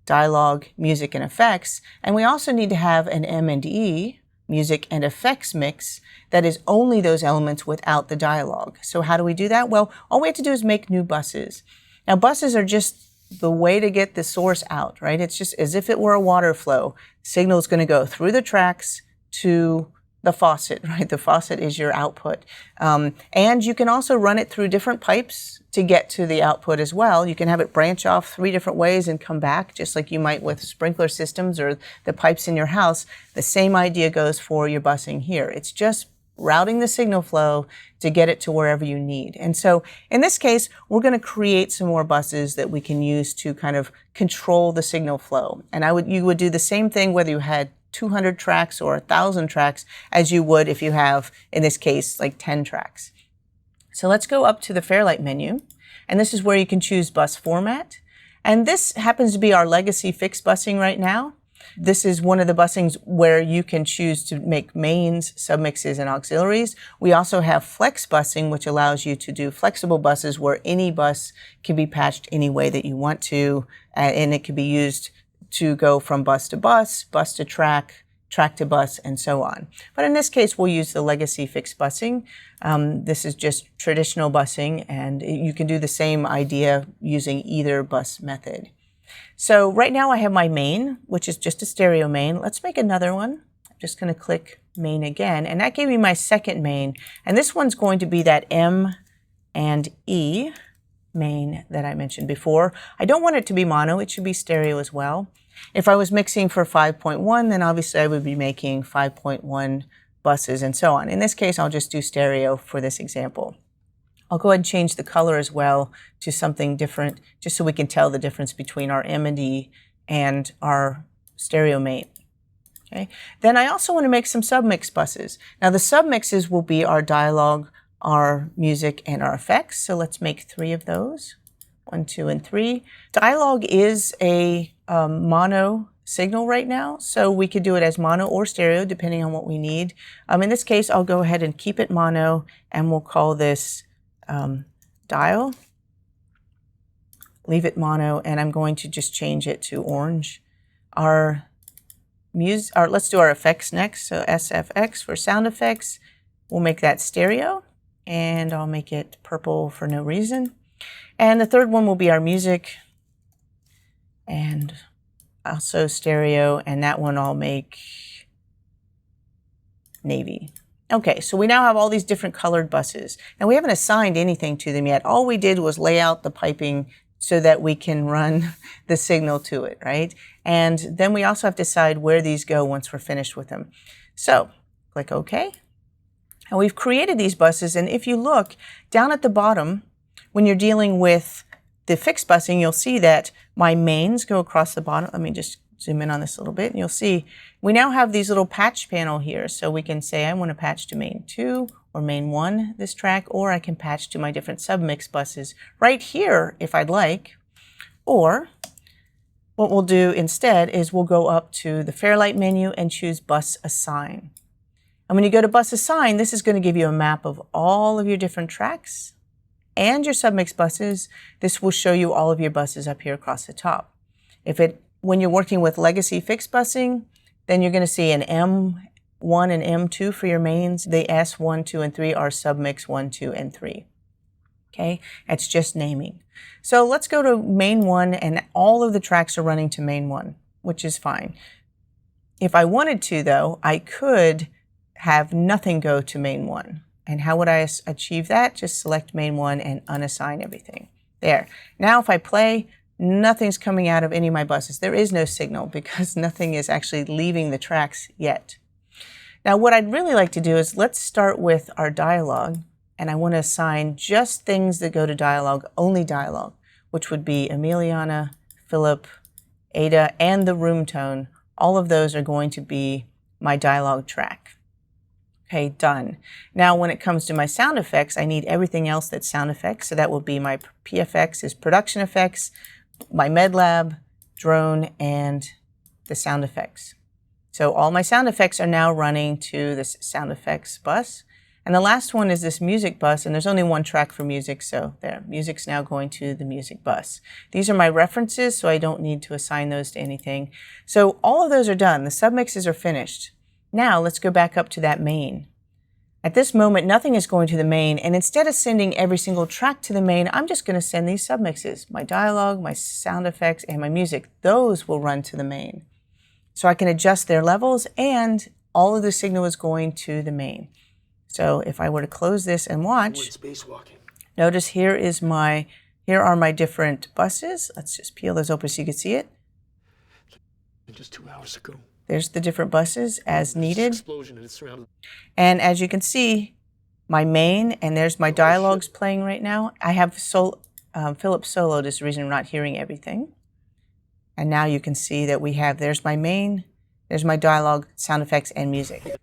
dialogue, music, and effects. And we also need to have an M&E, music and effects mix, that is only those elements without the dialogue. So how do we do that? Well, all we have to do is make new buses. Now, buses are just the way to get the source out, right? It's just as if it were a water flow. Signal is going to go through the tracks to the faucet, right? The faucet is your output. And you can also run it through different pipes to get to the output as well. You can have it branch off 3 different ways and come back, just like you might with sprinkler systems or the pipes in your house. The same idea goes for your busing here. It's just routing the signal flow to get it to wherever you need. And so in this case, we're going to create some more buses that we can use to kind of control the signal flow. And you would do the same thing whether you had 200 tracks or 1,000 tracks as you would if you have, in this case, like 10 tracks. So let's go up to the Fairlight menu, and this is where you can choose bus format. And this happens to be our legacy fixed busing right now. This is one of the busings where you can choose to make mains, submixes, and auxiliaries. We also have flex busing, which allows you to do flexible buses where any bus can be patched any way that you want to, and it can be used to go from bus to track, track to bus, and so on. But in this case, we'll use the legacy fixed busing. This is just traditional busing, and you can do the same idea using either bus method. So right now I have my main, which is just a stereo main. Let's make another one. I'm just going to click main again, and that gave me my second main. And this one's going to be that M and E main that I mentioned before. I don't want it to be mono, it should be stereo as well. If I was mixing for 5.1, then obviously I would be making 5.1 buses and so on. In this case, I'll just do stereo for this example. I'll go ahead and change the color as well to something different, just so we can tell the difference between our M and E and our stereo main. Okay. Then I also want to make some submix buses. Now the submixes will be our dialogue, our music, and our effects. So let's make 3 of those. 1, 2, and 3. Dialogue is a mono signal right now, so we could do it as mono or stereo depending on what we need. In this case, I'll go ahead and keep it mono, and we'll call this dial. Leave it mono, and I'm going to just change it to orange. Let's do our effects next. So SFX for sound effects. We'll make that stereo, and I'll make it purple for no reason. And the third one will be our music, and also stereo, and that one I'll make navy. Okay, so we now have all these different colored buses, and we haven't assigned anything to them yet. All we did was lay out the piping so that we can run the signal to it, right? And then we also have to decide where these go once we're finished with them. So click OK. And we've created these buses, and if you look down at the bottom, when you're dealing with the fixed busing, you'll see that my mains go across the bottom. Let me just zoom in on this a little bit, and you'll see we now have these little patch panel here. So we can say I want to patch to main 2 or main 1 this track, or I can patch to my different submix buses right here if I'd like. Or what we'll do instead is we'll go up to the Fairlight menu and choose Bus Assign. And when you go to Bus Assign, this is going to give you a map of all of your different tracks and your submix buses. This will show you all of your buses up here across the top. When you're working with legacy fixed busing, then you're going to see an M1 and M2 for your mains. The S1, 2, and 3 are submix 1, 2, and 3. Okay, it's just naming. So let's go to main 1, and all of the tracks are running to main 1, which is fine. If I wanted to, though, I could have nothing go to main 1. And how would I achieve that? Just select main 1 and unassign everything. There. Now if I play, nothing's coming out of any of my buses. There is no signal because nothing is actually leaving the tracks yet. Now what I'd really like to do is let's start with our dialogue, and I want to assign just things that go to dialogue, only dialogue, which would be Emiliana, Philip, Ada, and the room tone. All of those are going to be my dialogue track. Okay, done. Now when it comes to my sound effects, I need everything else that's sound effects. So that will be my PFX is production effects, my MedLab, drone, and the sound effects. So all my sound effects are now running to this sound effects bus. And the last one is this music bus, and there's only one track for music, so there, music's now going to the music bus. These are my references, so I don't need to assign those to anything. So all of those are done. The submixes are finished. Now let's go back up to that main. At this moment, nothing is going to the main, and instead of sending every single track to the main, I'm just going to send these submixes, my dialogue, my sound effects, and my music. Those will run to the main. So I can adjust their levels, and all of the signal is going to the main. So if I were to close this and watch, notice here are my different buses. Let's just peel those open so you can see it. Just 2 hours ago. There's the different buses as needed. Explosion and it's surrounded. And as you can see, my main, and there's my dialogues playing right now. I have Philip soloed is the reason I'm not hearing everything. And now you can see that there's my main, there's my dialogue, sound effects, and music.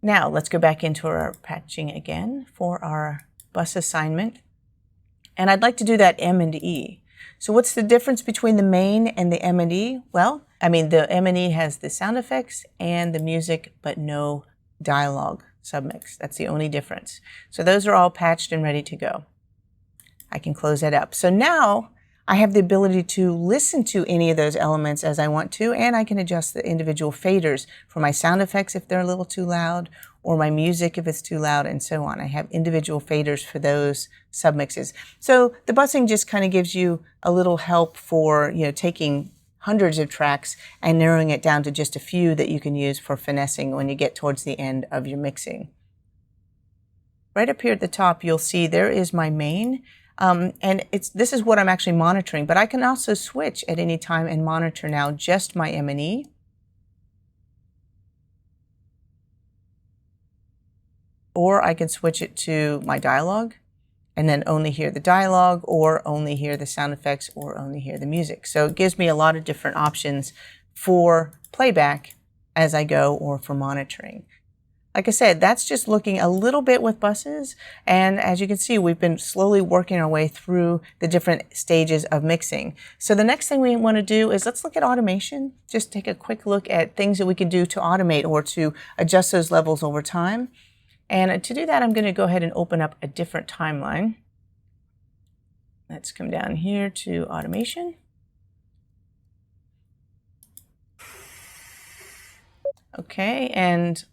Now let's go back into our patching again for our bus assignment. And I'd like to do that M and E. So what's the difference between the main and the M and E? Well, the M and E has the sound effects and the music, but no dialogue submix. That's the only difference. So those are all patched and ready to go. I can close that up. So now I have the ability to listen to any of those elements as I want to, and I can adjust the individual faders for my sound effects if they're a little too loud, or my music if it's too loud, and so on. I have individual faders for those submixes. So the busing just kind of gives you a little help for, taking hundreds of tracks and narrowing it down to just a few that you can use for finessing when you get towards the end of your mixing. Right up here at the top, you'll see there is my main. And this is what I'm actually monitoring, but I can also switch at any time and monitor now just my M&E. Or I can switch it to my dialogue and then only hear the dialogue, or only hear the sound effects, or only hear the music. So it gives me a lot of different options for playback as I go, or for monitoring. Like I said, that's just looking a little bit with buses, and as you can see, we've been slowly working our way through the different stages of mixing. So the next thing we want to do is let's look at automation. Just take a quick look at things that we can do to automate or to adjust those levels over time. And to do that, I'm going to go ahead and open up a different timeline. Let's come down here to automation. Okay, and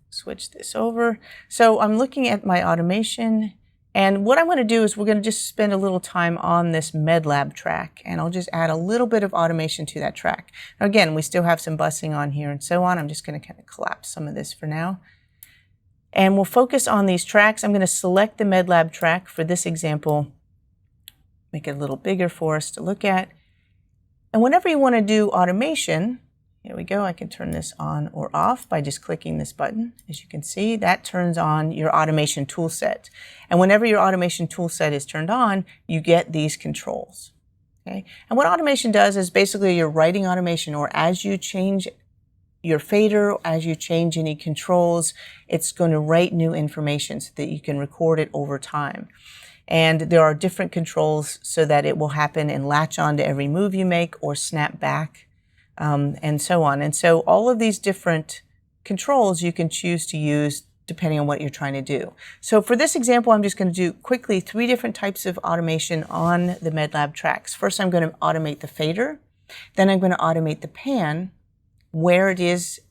switch this over. So I'm looking at my automation, and what I'm going to do is we're going to just spend a little time on this MedLab track, and I'll just add a little bit of automation to that track. Now again, we still have some busing on here and so on. I'm just going to kind of collapse some of this for now. And we'll focus on these tracks. I'm going to select the MedLab track for this example, make it a little bigger for us to look at. And whenever you want to do automation, here we go, I can turn this on or off by just clicking this button. As you can see, that turns on your automation tool set. And whenever your automation tool set is turned on, you get these controls. Okay? And what automation does is basically you're writing automation, or as you change your fader, as you change any controls, it's going to write new information so that you can record it over time. And there are different controls so that it will happen and latch on to every move you make, or snap back, and so on. And so all of these different controls you can choose to use depending on what you're trying to do. So for this example, I'm just going to do quickly 3 different types of automation on the MedLab tracks. First, I'm going to automate the fader. Then I'm going to automate the pan, where it is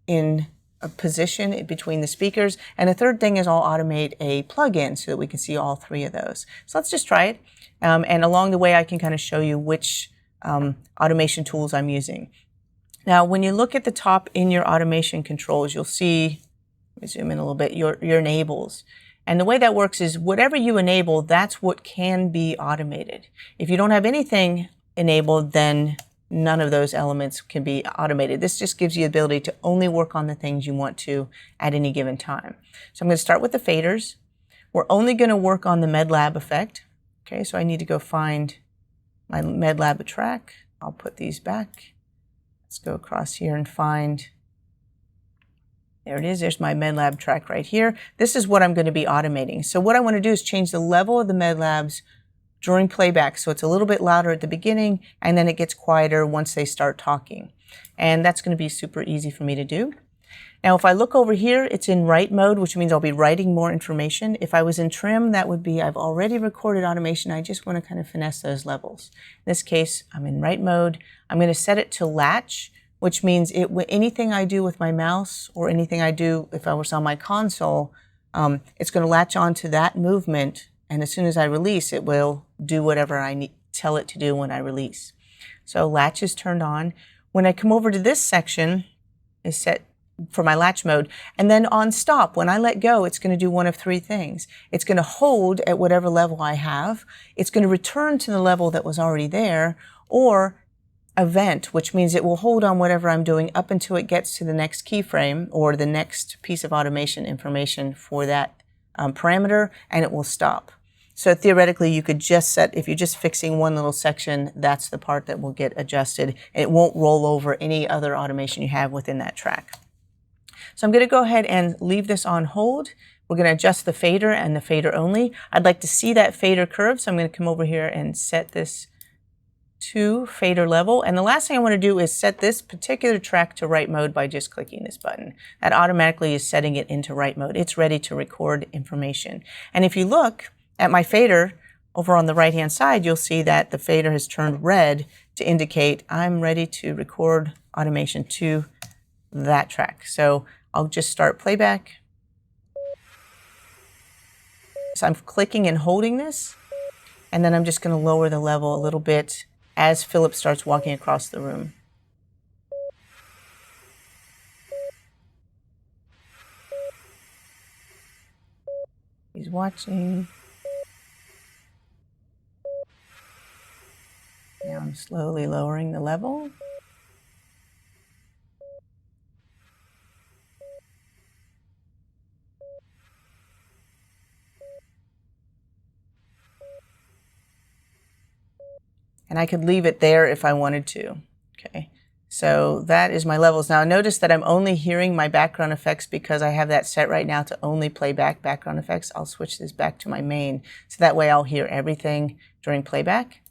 in a position between the speakers. And the third thing is I'll automate a plug-in so that we can see all 3 of those. So let's just try it. And along the way, I can kind of show you which automation tools I'm using. Now, when you look at the top in your automation controls, you'll see, let me zoom in a little bit, your enables. And the way that works is whatever you enable, that's what can be automated. If you don't have anything enabled, then none of those elements can be automated. This just gives you the ability to only work on the things you want to at any given time. So I'm going to start with the faders. We're only going to work on the MedLab effect. Okay, so I need to go find my MedLab track. I'll put these back. Let's go across here and find, there it is. There's my MedLab track right here. This is what I'm going to be automating. So what I want to do is change the level of the MedLabs during playback, so it's a little bit louder at the beginning, and then it gets quieter once they start talking. And that's going to be super easy for me to do. Now, if I look over here, it's in write mode, which means I'll be writing more information. If I was in trim, that would be I've already recorded automation. I just want to kind of finesse those levels. In this case, I'm in write mode. I'm going to set it to latch, which means anything I do with my mouse, or anything I do if I was on my console, it's going to latch on to that movement. And as soon as I release, it will do whatever I tell it to do when I release. So latch is turned on. When I come over to this section, is set for my latch mode. And then on stop, when I let go, it's going to do one of 3 things. It's going to hold at whatever level I have. It's going to return to the level that was already there, or event, which means it will hold on whatever I'm doing up until it gets to the next keyframe or the next piece of automation information for that parameter, and it will stop. So theoretically, you could just set, if you're just fixing one little section, that's the part that will get adjusted. It won't roll over any other automation you have within that track. So I'm going to go ahead and leave this on hold. We're going to adjust the fader and the fader only. I'd like to see that fader curve, so I'm going to come over here and set this to fader level. And the last thing I want to do is set this particular track to write mode by just clicking this button. That automatically is setting it into write mode. It's ready to record information. And if you look at my fader, over on the right-hand side, you'll see that the fader has turned red to indicate I'm ready to record automation to that track. So I'll just start playback. So I'm clicking and holding this, and then I'm just going to lower the level a little bit as Philip starts walking across the room. He's watching. Now I'm slowly lowering the level. And I could leave it there if I wanted to. Okay, so that is my levels. Now notice that I'm only hearing my background effects because I have that set right now to only play back background effects. I'll switch this back to my main, so that way I'll hear everything during playback.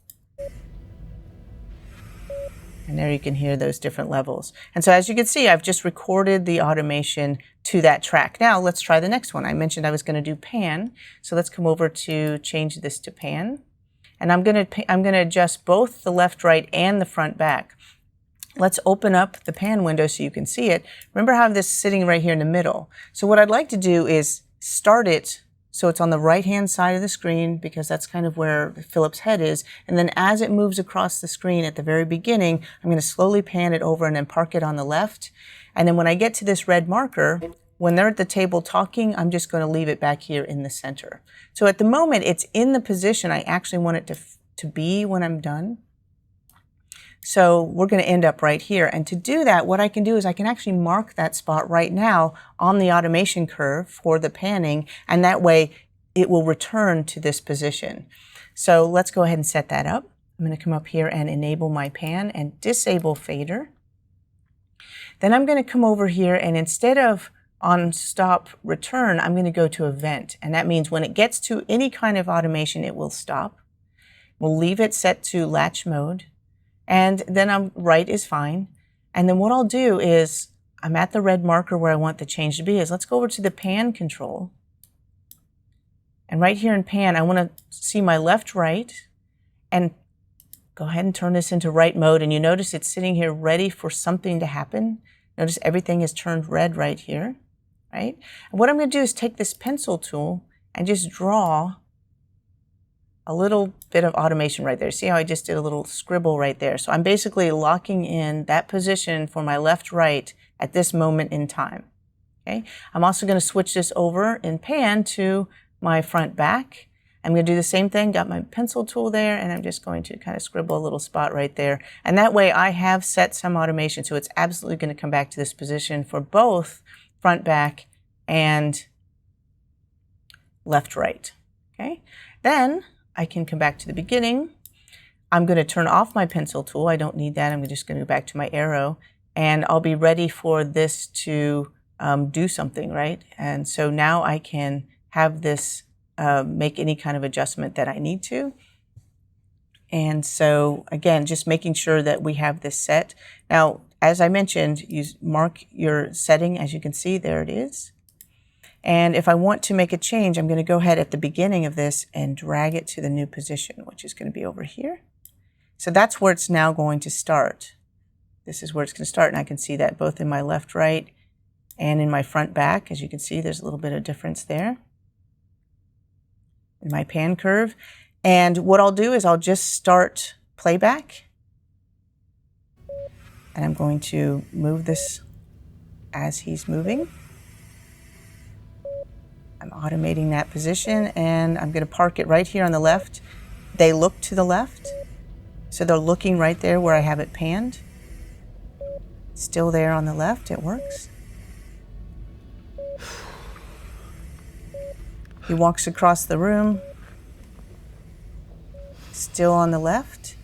And there you can hear those different levels. And so as you can see, I've just recorded the automation to that track. Now let's try the next one. I mentioned I was going to do pan. So let's come over to change this to pan. And I'm going to adjust both the left, right, and the front, back. Let's open up the pan window so you can see it. Remember how this is sitting right here in the middle. So what I'd like to do is start it so it's on the right-hand side of the screen, because that's kind of where Philip's head is. And then as it moves across the screen at the very beginning, I'm going to slowly pan it over and then park it on the left. And then when I get to this red marker, when they're at the table talking, I'm just going to leave it back here in the center. So at the moment, it's in the position I actually want it to be when I'm done. So we're going to end up right here. And to do that, what I can do is I can actually mark that spot right now on the automation curve for the panning, and that way it will return to this position. So let's go ahead and set that up. I'm going to come up here and enable my pan and disable fader. Then I'm going to come over here, and instead of on stop return, I'm going to go to event. And that means when it gets to any kind of automation, it will stop. We'll leave it set to latch mode. And then right is fine. And then what I'll do is, I'm at the red marker where I want the change to be. Let's go over to the pan control. And right here in pan, I want to see my left, right, and go ahead and turn this into right mode. And you notice it's sitting here ready for something to happen. Notice everything is turned red right here, right? And what I'm going to do is take this pencil tool and just draw a little bit of automation right there. See how I just did a little scribble right there? So I'm basically locking in that position for my left, right at this moment in time. Okay. I'm also going to switch this over in pan to my front, back. I'm going to do the same thing. Got my pencil tool there, and I'm just going to kind of scribble a little spot right there. And that way I have set some automation, so it's absolutely going to come back to this position for both front, back, and left, right. Okay. Then I can come back to the beginning. I'm going to turn off my pencil tool. I don't need that. I'm just going to go back to my arrow, and I'll be ready for this to do something, right? And so now I can have this make any kind of adjustment that I need to. And so again, just making sure that we have this set. Now, as I mentioned, you mark your setting. As you can see, there it is. And if I want to make a change, I'm going to go ahead at the beginning of this and drag it to the new position, which is going to be over here. So that's where it's now going to start. This is where it's going to start, and I can see that both in my left, right, and in my front, back. As you can see, there's a little bit of difference there in my pan curve. And what I'll do is I'll just start playback, and I'm going to move this as he's moving. I'm automating that position, and I'm going to park it right here on the left. They look to the left, so they're looking right there where I have it panned. Still there on the left, it works. He walks across the room, still on the left.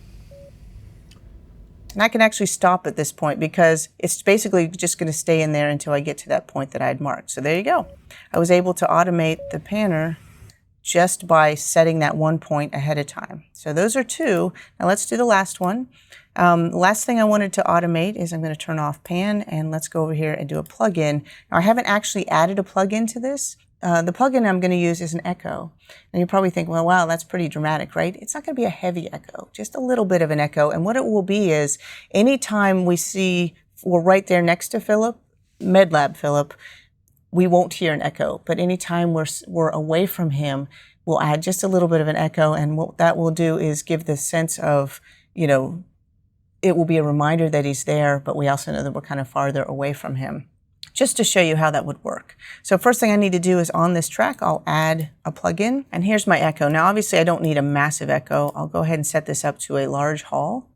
And I can actually stop at this point because it's basically just going to stay in there until I get to that point that I had marked. So there you go. I was able to automate the panner just by setting that one point ahead of time. So those are two. Now let's do the last one. Last thing I wanted to automate is I'm going to turn off pan, and let's go over here and do a plugin. Now I haven't actually added a plugin to this. the plugin I'm going to use is an echo. And you probably think, well, wow, that's pretty dramatic, right? It's not going to be a heavy echo, just a little bit of an echo. And what it will be is anytime we see, we're right there next to Philip, MedLab Philip, we won't hear an echo. But anytime we're away from him, we'll add just a little bit of an echo. And what that will do is give the sense of, you know, it will be a reminder that he's there, but we also know that we're kind of farther away from him. Just to show you how that would work. So first thing I need to do is on this track, I'll add a plugin. And here's my echo. Now, obviously, I don't need a massive echo. I'll go ahead and set this up to a large hall.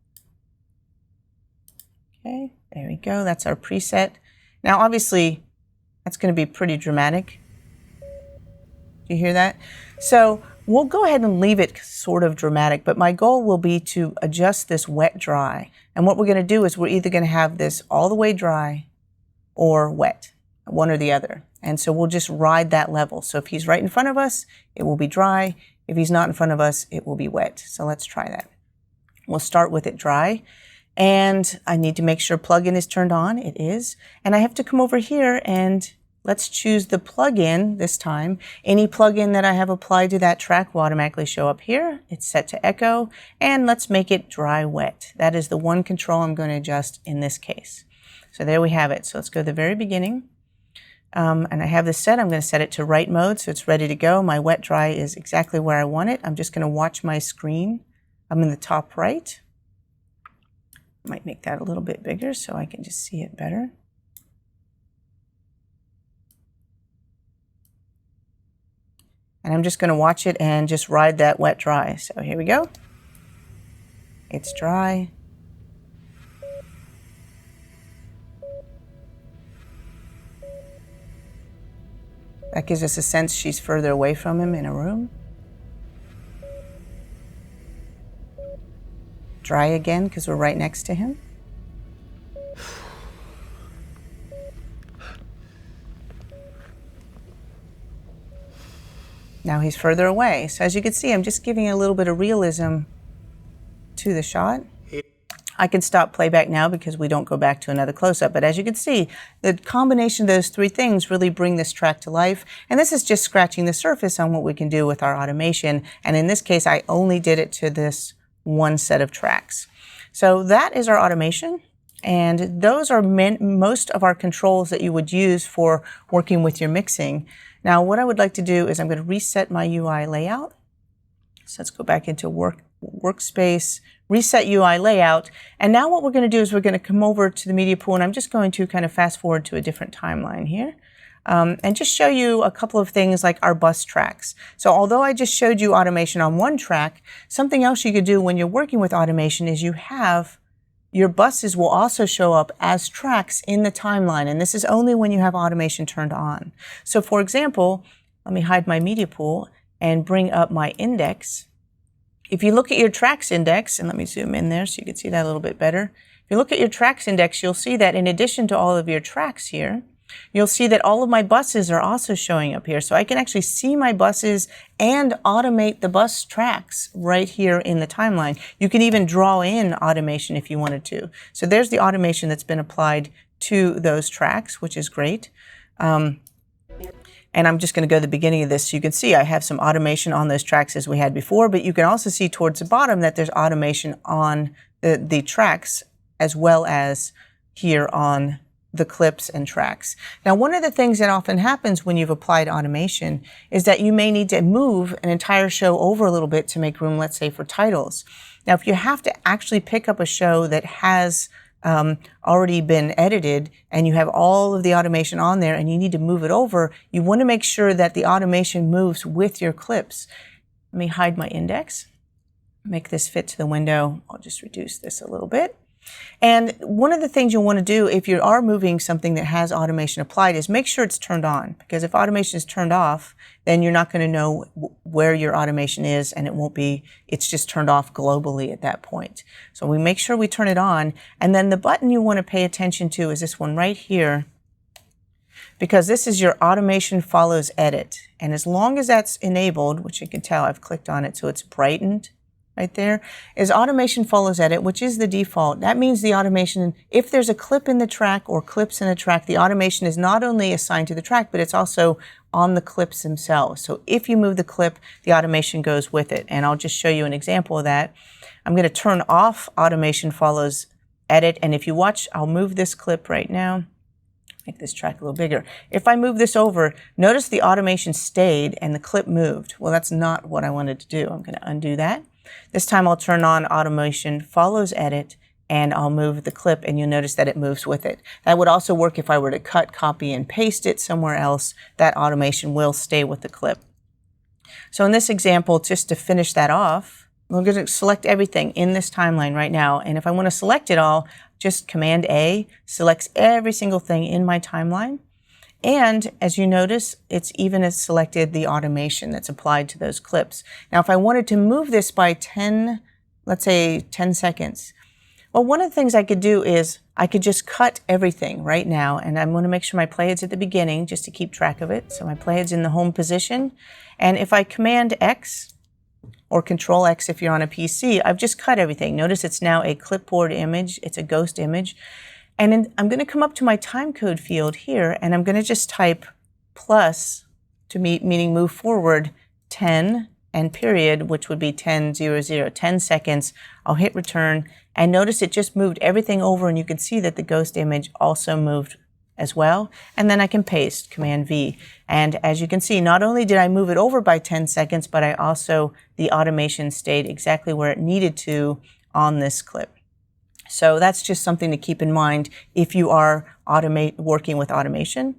Okay, there we go. That's our preset. Now, obviously, that's going to be pretty dramatic. Do you hear that? So we'll go ahead and leave it sort of dramatic, but my goal will be to adjust this wet dry. And what we're going to do is we're either going to have this all the way dry or wet, one or the other. And so we'll just ride that level. So if he's right in front of us, it will be dry. If he's not in front of us, it will be wet. So let's try that. We'll start with it dry. And I need to make sure plugin is turned on. It is. And I have to come over here and let's choose the plugin this time. Any plugin that I have applied to that track will automatically show up here. It's set to echo. And let's make it dry wet. That is the one control I'm going to adjust in this case. So there we have it. So let's go to the very beginning. And I have this set. I'm going to set it to write mode so it's ready to go. My wet dry is exactly where I want it. I'm just going to watch my screen. I'm in the top right. Might make that a little bit bigger so I can just see it better. And I'm just going to watch it and just ride that wet dry. So here we go. It's dry. That gives us a sense she's further away from him in a room. Dry again because we're right next to him. Now he's further away. So as you can see, I'm just giving a little bit of realism to the shot. I can stop playback now because we don't go back to another close-up. But as you can see, the combination of those three things really bring this track to life. And this is just scratching the surface on what we can do with our automation. And in this case, I only did it to this one set of tracks. So that is our automation. And those are most of our controls that you would use for working with your mixing. Now, what I would like to do is I'm going to reset my UI layout. So let's go back into workspace, reset UI layout. And now what we're going to do is we're going to come over to the media pool, and I'm just going to kind of fast forward to a different timeline here. And just show you a couple of things like our bus tracks. So although I just showed you automation on one track, something else you could do when you're working with automation is you have your buses will also show up as tracks in the timeline. And this is only when you have automation turned on. So for example, let me hide my media pool and bring up my index. If you look at your tracks index, and let me zoom in there so you can see that a little bit better. If you look at your tracks index, you'll see that in addition to all of your tracks here, you'll see that all of my buses are also showing up here. So I can actually see my buses and automate the bus tracks right here in the timeline. You can even draw in automation if you wanted to. So there's the automation that's been applied to those tracks, which is great. And I'm just going to go to the beginning of this so you can see I have some automation on those tracks as we had before, but you can also see towards the bottom that there's automation on the tracks as well as here on the clips and tracks. Now, one of the things that often happens when you've applied automation is that you may need to move an entire show over a little bit to make room, let's say, for titles. Now, if you have to actually pick up a show that has already been edited and you have all of the automation on there and you need to move it over, you want to make sure that the automation moves with your clips. Let me hide my index, make this fit to the window. I'll just reduce this a little bit. And one of the things you'll want to do if you are moving something that has automation applied is make sure it's turned on, because if automation is turned off, then you're not going to know where your automation is, and it's just turned off globally at that point. So we make sure we turn it on, and then the button you want to pay attention to is this one right here, because this is your automation follows edit. And as long as that's enabled, which you can tell I've clicked on it so it's brightened, right there, is automation follows edit, which is the default. That means the automation, if there's a clip in the track or clips in the track, the automation is not only assigned to the track, but it's also on the clips themselves. So if you move the clip, the automation goes with it. And I'll just show you an example of that. I'm going to turn off automation follows edit. And if you watch, I'll move this clip right now. Make this track a little bigger. If I move this over, notice the automation stayed and the clip moved. Well, that's not what I wanted to do. I'm going to undo that. This time I'll turn on automation follows edit, and I'll move the clip, and you'll notice that it moves with it. That would also work if I were to cut, copy, and paste it somewhere else. That automation will stay with the clip. So in this example, just to finish that off, we're going to select everything in this timeline right now. And if I want to select it all, just Command A selects every single thing in my timeline. And as you notice, it's even selected the automation that's applied to those clips. Now, if I wanted to move this by 10, let's say 10 seconds, well, one of the things I could do is I could just cut everything right now. And I'm going to make sure my playhead's at the beginning just to keep track of it. So my playhead's in the home position. And if I Command X, or Control X if you're on a PC, I've just cut everything. Notice it's now a clipboard image. It's a ghost image. And then I'm going to come up to my timecode field here, and I'm going to just type plus, meaning move forward 10 and period, which would be 10, 0, 0, 10 seconds. I'll hit return, and notice it just moved everything over, and you can see that the ghost image also moved as well. And then I can paste, Command V. And as you can see, not only did I move it over by 10 seconds, but the automation stayed exactly where it needed to on this clip. So that's just something to keep in mind if you are working with automation.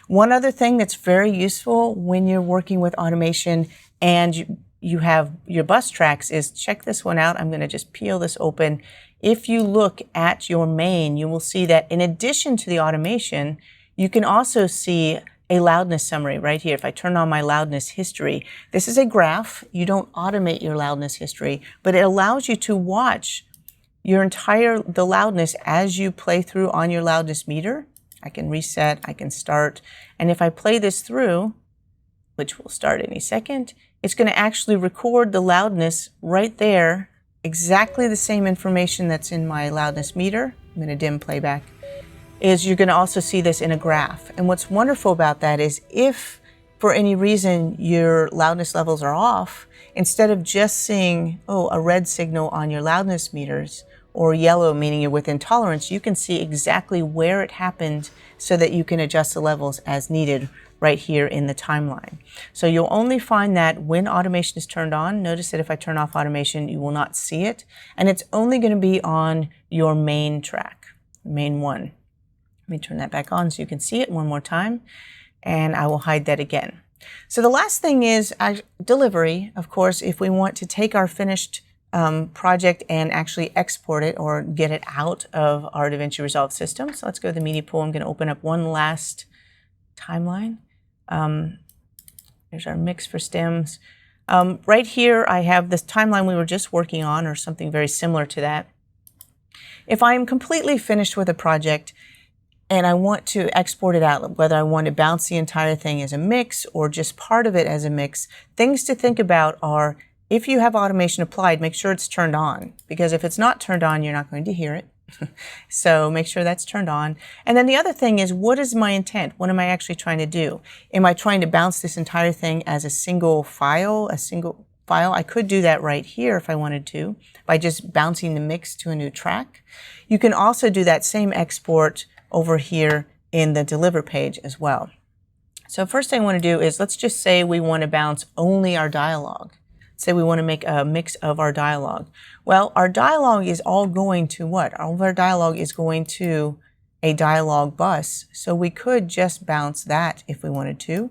One other thing that's very useful when you're working with automation and you have your bus tracks is check this one out. I'm going to just peel this open. If you look at your main, you will see that in addition to the automation, you can also see a loudness summary right here. If I turn on my loudness history, this is a graph. You don't automate your loudness history, but it allows you to watch the loudness as you play through on your loudness meter. I can reset, I can start, and if I play this through, which will start any second, it's going to actually record the loudness right there, exactly the same information that's in my loudness meter. I'm going to dim playback. You're going to also see this in a graph. And what's wonderful about that is if for any reason your loudness levels are off, instead of just seeing, a red signal on your loudness meters, or yellow meaning you're within tolerance, you can see exactly where it happened so that you can adjust the levels as needed right here in the timeline. So you'll only find that when automation is turned on. Notice that if I turn off automation, you will not see it. And it's only going to be on your main track, main one. Let me turn that back on so you can see it one more time. And I will hide that again. So the last thing is delivery. Of course, if we want to take our finished project and actually export it or get it out of our DaVinci Resolve system. So let's go to the media pool. I'm going to open up one last timeline. There's our mix for stems. Right here, I have this timeline we were just working on, or something very similar to that. If I am completely finished with a project and I want to export it out, whether I want to bounce the entire thing as a mix or just part of it as a mix, things to think about are, if you have automation applied, make sure it's turned on, because if it's not turned on, you're not going to hear it. So make sure that's turned on. And then the other thing is, what is my intent? What am I actually trying to do? Am I trying to bounce this entire thing as a single file? I could do that right here if I wanted to, by just bouncing the mix to a new track. You can also do that same export over here in the deliver page as well. So first thing I want to do is, let's just say we want to bounce only our dialogue. Say we want to make a mix of our dialogue. Well, our dialogue is all going to what? All of our dialogue is going to a dialogue bus. So we could just bounce that if we wanted to,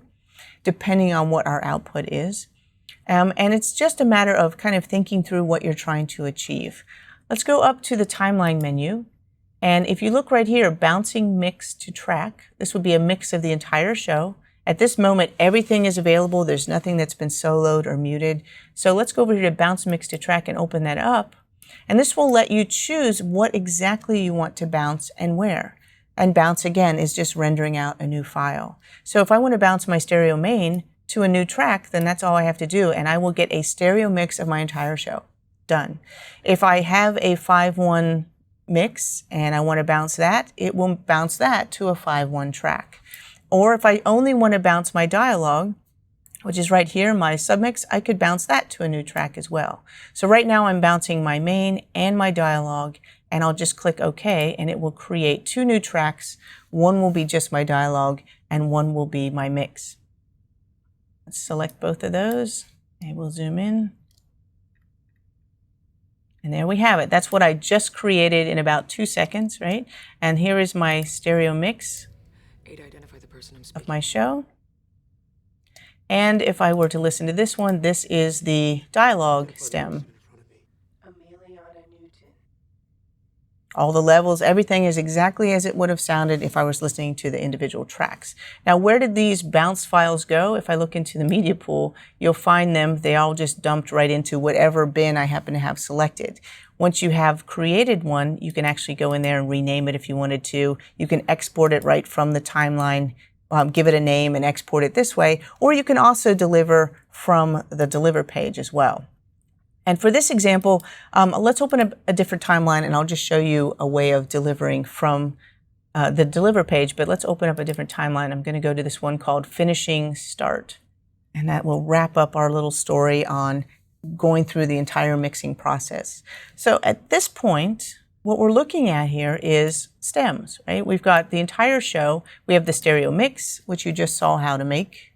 depending on what our output is. And it's just a matter of kind of thinking through what you're trying to achieve. Let's go up to the timeline menu. And if you look right here, bouncing mix to track, this would be a mix of the entire show. At this moment, everything is available. There's nothing that's been soloed or muted. So let's go over here to bounce mix to track and open that up. And this will let you choose what exactly you want to bounce and where. And bounce, again, is just rendering out a new file. So if I want to bounce my stereo main to a new track, then that's all I have to do. And I will get a stereo mix of my entire show. Done. If I have a 5-1 mix and I want to bounce that, it will bounce that to a 5-1 track. Or if I only want to bounce my dialogue, which is right here, my submix, I could bounce that to a new track as well. So right now I'm bouncing my main and my dialogue, and I'll just click OK, and it will create 2 new tracks. One will be just my dialogue, and one will be my mix. Let's select both of those, and we'll zoom in. And there we have it. That's what I just created in about 2 seconds, right? And here is my stereo mix of my show. And if I were to listen to this one, this is the dialogue stem. All the levels, everything is exactly as it would have sounded if I was listening to the individual tracks. Now, where did these bounce files go? If I look into the media pool, you'll find them, they all just dumped right into whatever bin I happen to have selected. Once you have created one, you can actually go in there and rename it if you wanted to. You can export it right from the timeline, give it a name and export it this way, or you can also deliver from the deliver page as well. And for this example, let's open up a different timeline, and I'll just show you a way of delivering from the deliver page, but let's open up a different timeline. I'm going to go to this one called Finishing Start, and that will wrap up our little story on going through the entire mixing process. So at this point, what we're looking at here is stems, right? We've got the entire show. We have the stereo mix, which you just saw how to make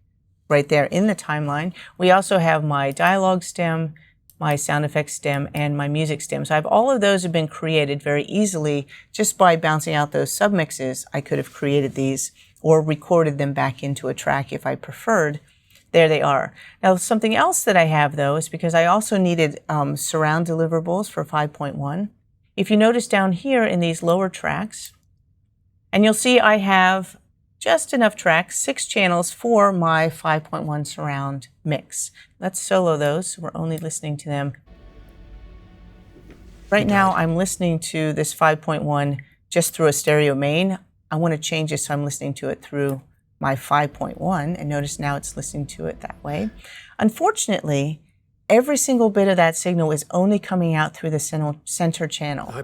right there in the timeline. We also have my dialogue stem, my sound effects stem, and my music stem. So I have all of those have been created very easily just by bouncing out those submixes. I could have created these or recorded them back into a track if I preferred. There they are. Now, something else that I have, though, is because I also needed surround deliverables for 5.1. If you notice down here in these lower tracks, and you'll see I have just enough tracks, 6 channels for my 5.1 surround mix. Let's solo those, so we're only listening to them. Right now, I'm listening to this 5.1 just through a stereo main. I want to change this so I'm listening to it through my 5.1, and notice now it's listening to it that way. Unfortunately, every single bit of that signal is only coming out through the center channel.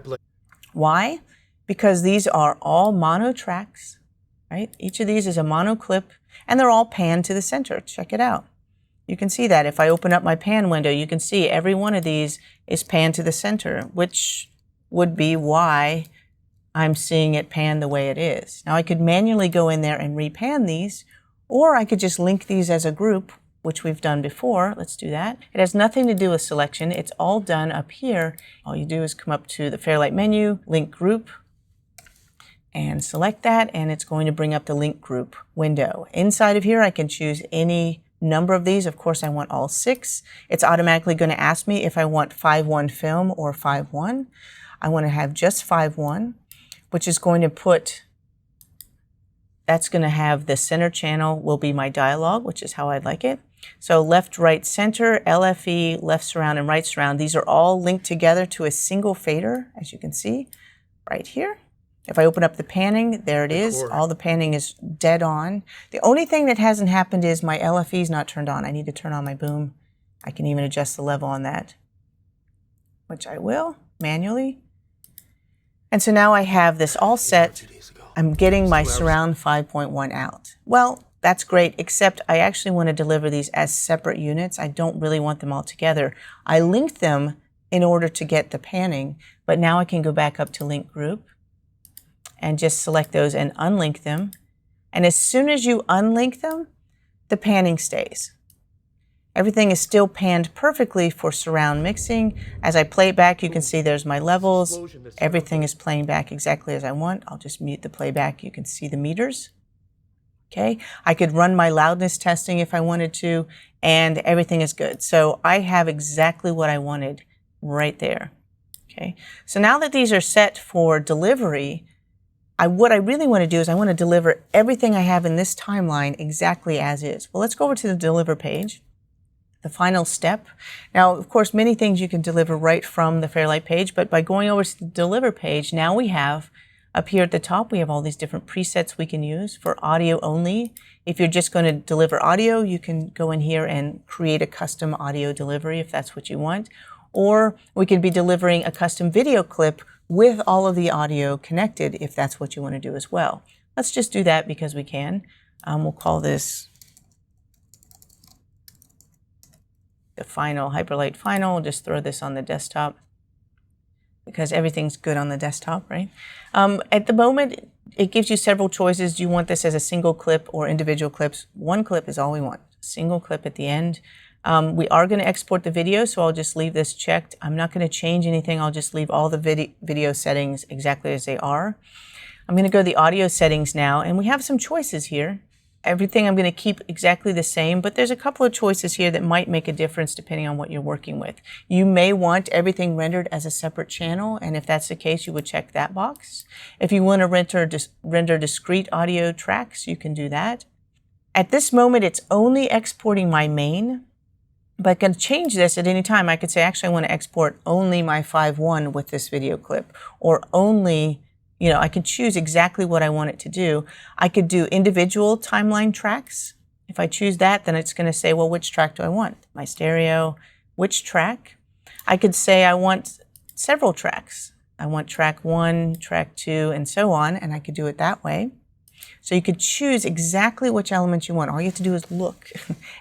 Why? Because these are all mono tracks, right? Each of these is a mono clip, and they're all panned to the center. Check it out. You can see that. If I open up my pan window, you can see every one of these is panned to the center, which would be why I'm seeing it pan the way it is. Now, I could manually go in there and repan these, or I could just link these as a group, which we've done before. Let's do that. It has nothing to do with selection. It's all done up here. All you do is come up to the Fairlight menu, link group, and select that, and it's going to bring up the link group window. Inside of here, I can choose any number of these. Of course, I want all 6. It's automatically going to ask me if I want 5.1 film or 5.1. I want to have just 5.1, which is going to put, that's going to have the center channel will be my dialogue, which is how I'd like it. So left, right, center, LFE, left surround, and right surround. These are all linked together to a single fader, as you can see right here. If I open up the panning, there it is. All the panning is dead on. The only thing that hasn't happened is my LFE is not turned on. I need to turn on my boom. I can even adjust the level on that, which I will manually. And so now I have this all set. I'm getting my surround 5.1 out. Well, that's great, except I actually want to deliver these as separate units. I don't really want them all together. I linked them in order to get the panning, but now I can go back up to link group and just select those and unlink them. And as soon as you unlink them, the panning stays. Everything is still panned perfectly for surround mixing. As I play it back, you can see there's my levels. Everything is playing back exactly as I want. I'll just mute the playback. You can see the meters. Okay, I could run my loudness testing if I wanted to, and everything is good. So I have exactly what I wanted right there. Okay, so now that these are set for delivery, what I really want to do is I want to deliver everything I have in this timeline exactly as is. Well, let's go over to the deliver page, the final step. Now, of course, many things you can deliver right from the Fairlight page, but by going over to the deliver page, now we have up here at the top, we have all these different presets we can use for audio only. If you're just going to deliver audio, you can go in here and create a custom audio delivery if that's what you want. Or we could be delivering a custom video clip with all of the audio connected if that's what you want to do as well. Let's just do that because we can. We'll call this the final, Hyperlight Final. We'll just throw this on the desktop because everything's good on the desktop, right? At the moment, it gives you several choices. Do you want this as a single clip or individual clips? One clip is all we want, single clip at the end. We are going to export the video, so I'll just leave this checked. I'm not going to change anything. I'll just leave all the video settings exactly as they are. I'm going to go to the audio settings now, and we have some choices here. Everything I'm going to keep exactly the same, but there's a couple of choices here that might make a difference depending on what you're working with. You may want everything rendered as a separate channel, and if that's the case, you would check that box. If you want to render discrete audio tracks, you can do that. At this moment, it's only exporting my main, but I can change this at any time. I could say, actually, I want to export only my 5.1 with this video clip, or only, I could choose exactly what I want it to do. I could do individual timeline tracks. If I choose that, then it's going to say, well, which track do I want? My stereo, which track? I could say I want several tracks. I want track 1, track 2, and so on, and I could do it that way. So you could choose exactly which element you want. All you have to do is look,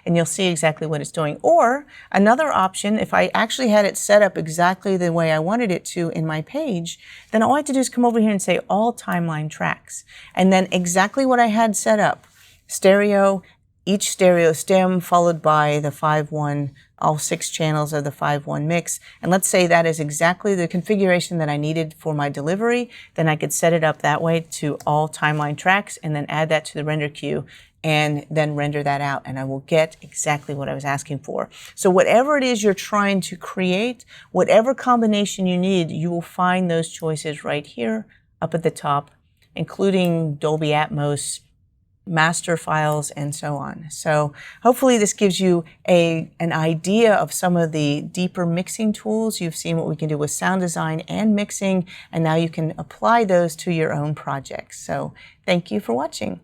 and you'll see exactly what it's doing. Or another option, if I actually had it set up exactly the way I wanted it to in my page, then all I have to do is come over here and say all timeline tracks. And then exactly what I had set up, stereo, each stereo stem followed by the 5.1, all 6 channels of the 5.1 mix. And let's say that is exactly the configuration that I needed for my delivery. Then I could set it up that way to all timeline tracks and then add that to the render queue and then render that out. And I will get exactly what I was asking for. So whatever it is you're trying to create, whatever combination you need, you will find those choices right here up at the top, including Dolby Atmos, master files, and so on. So hopefully this gives you an idea of some of the deeper mixing tools. You've seen what we can do with sound design and mixing, and now you can apply those to your own projects. So thank you for watching.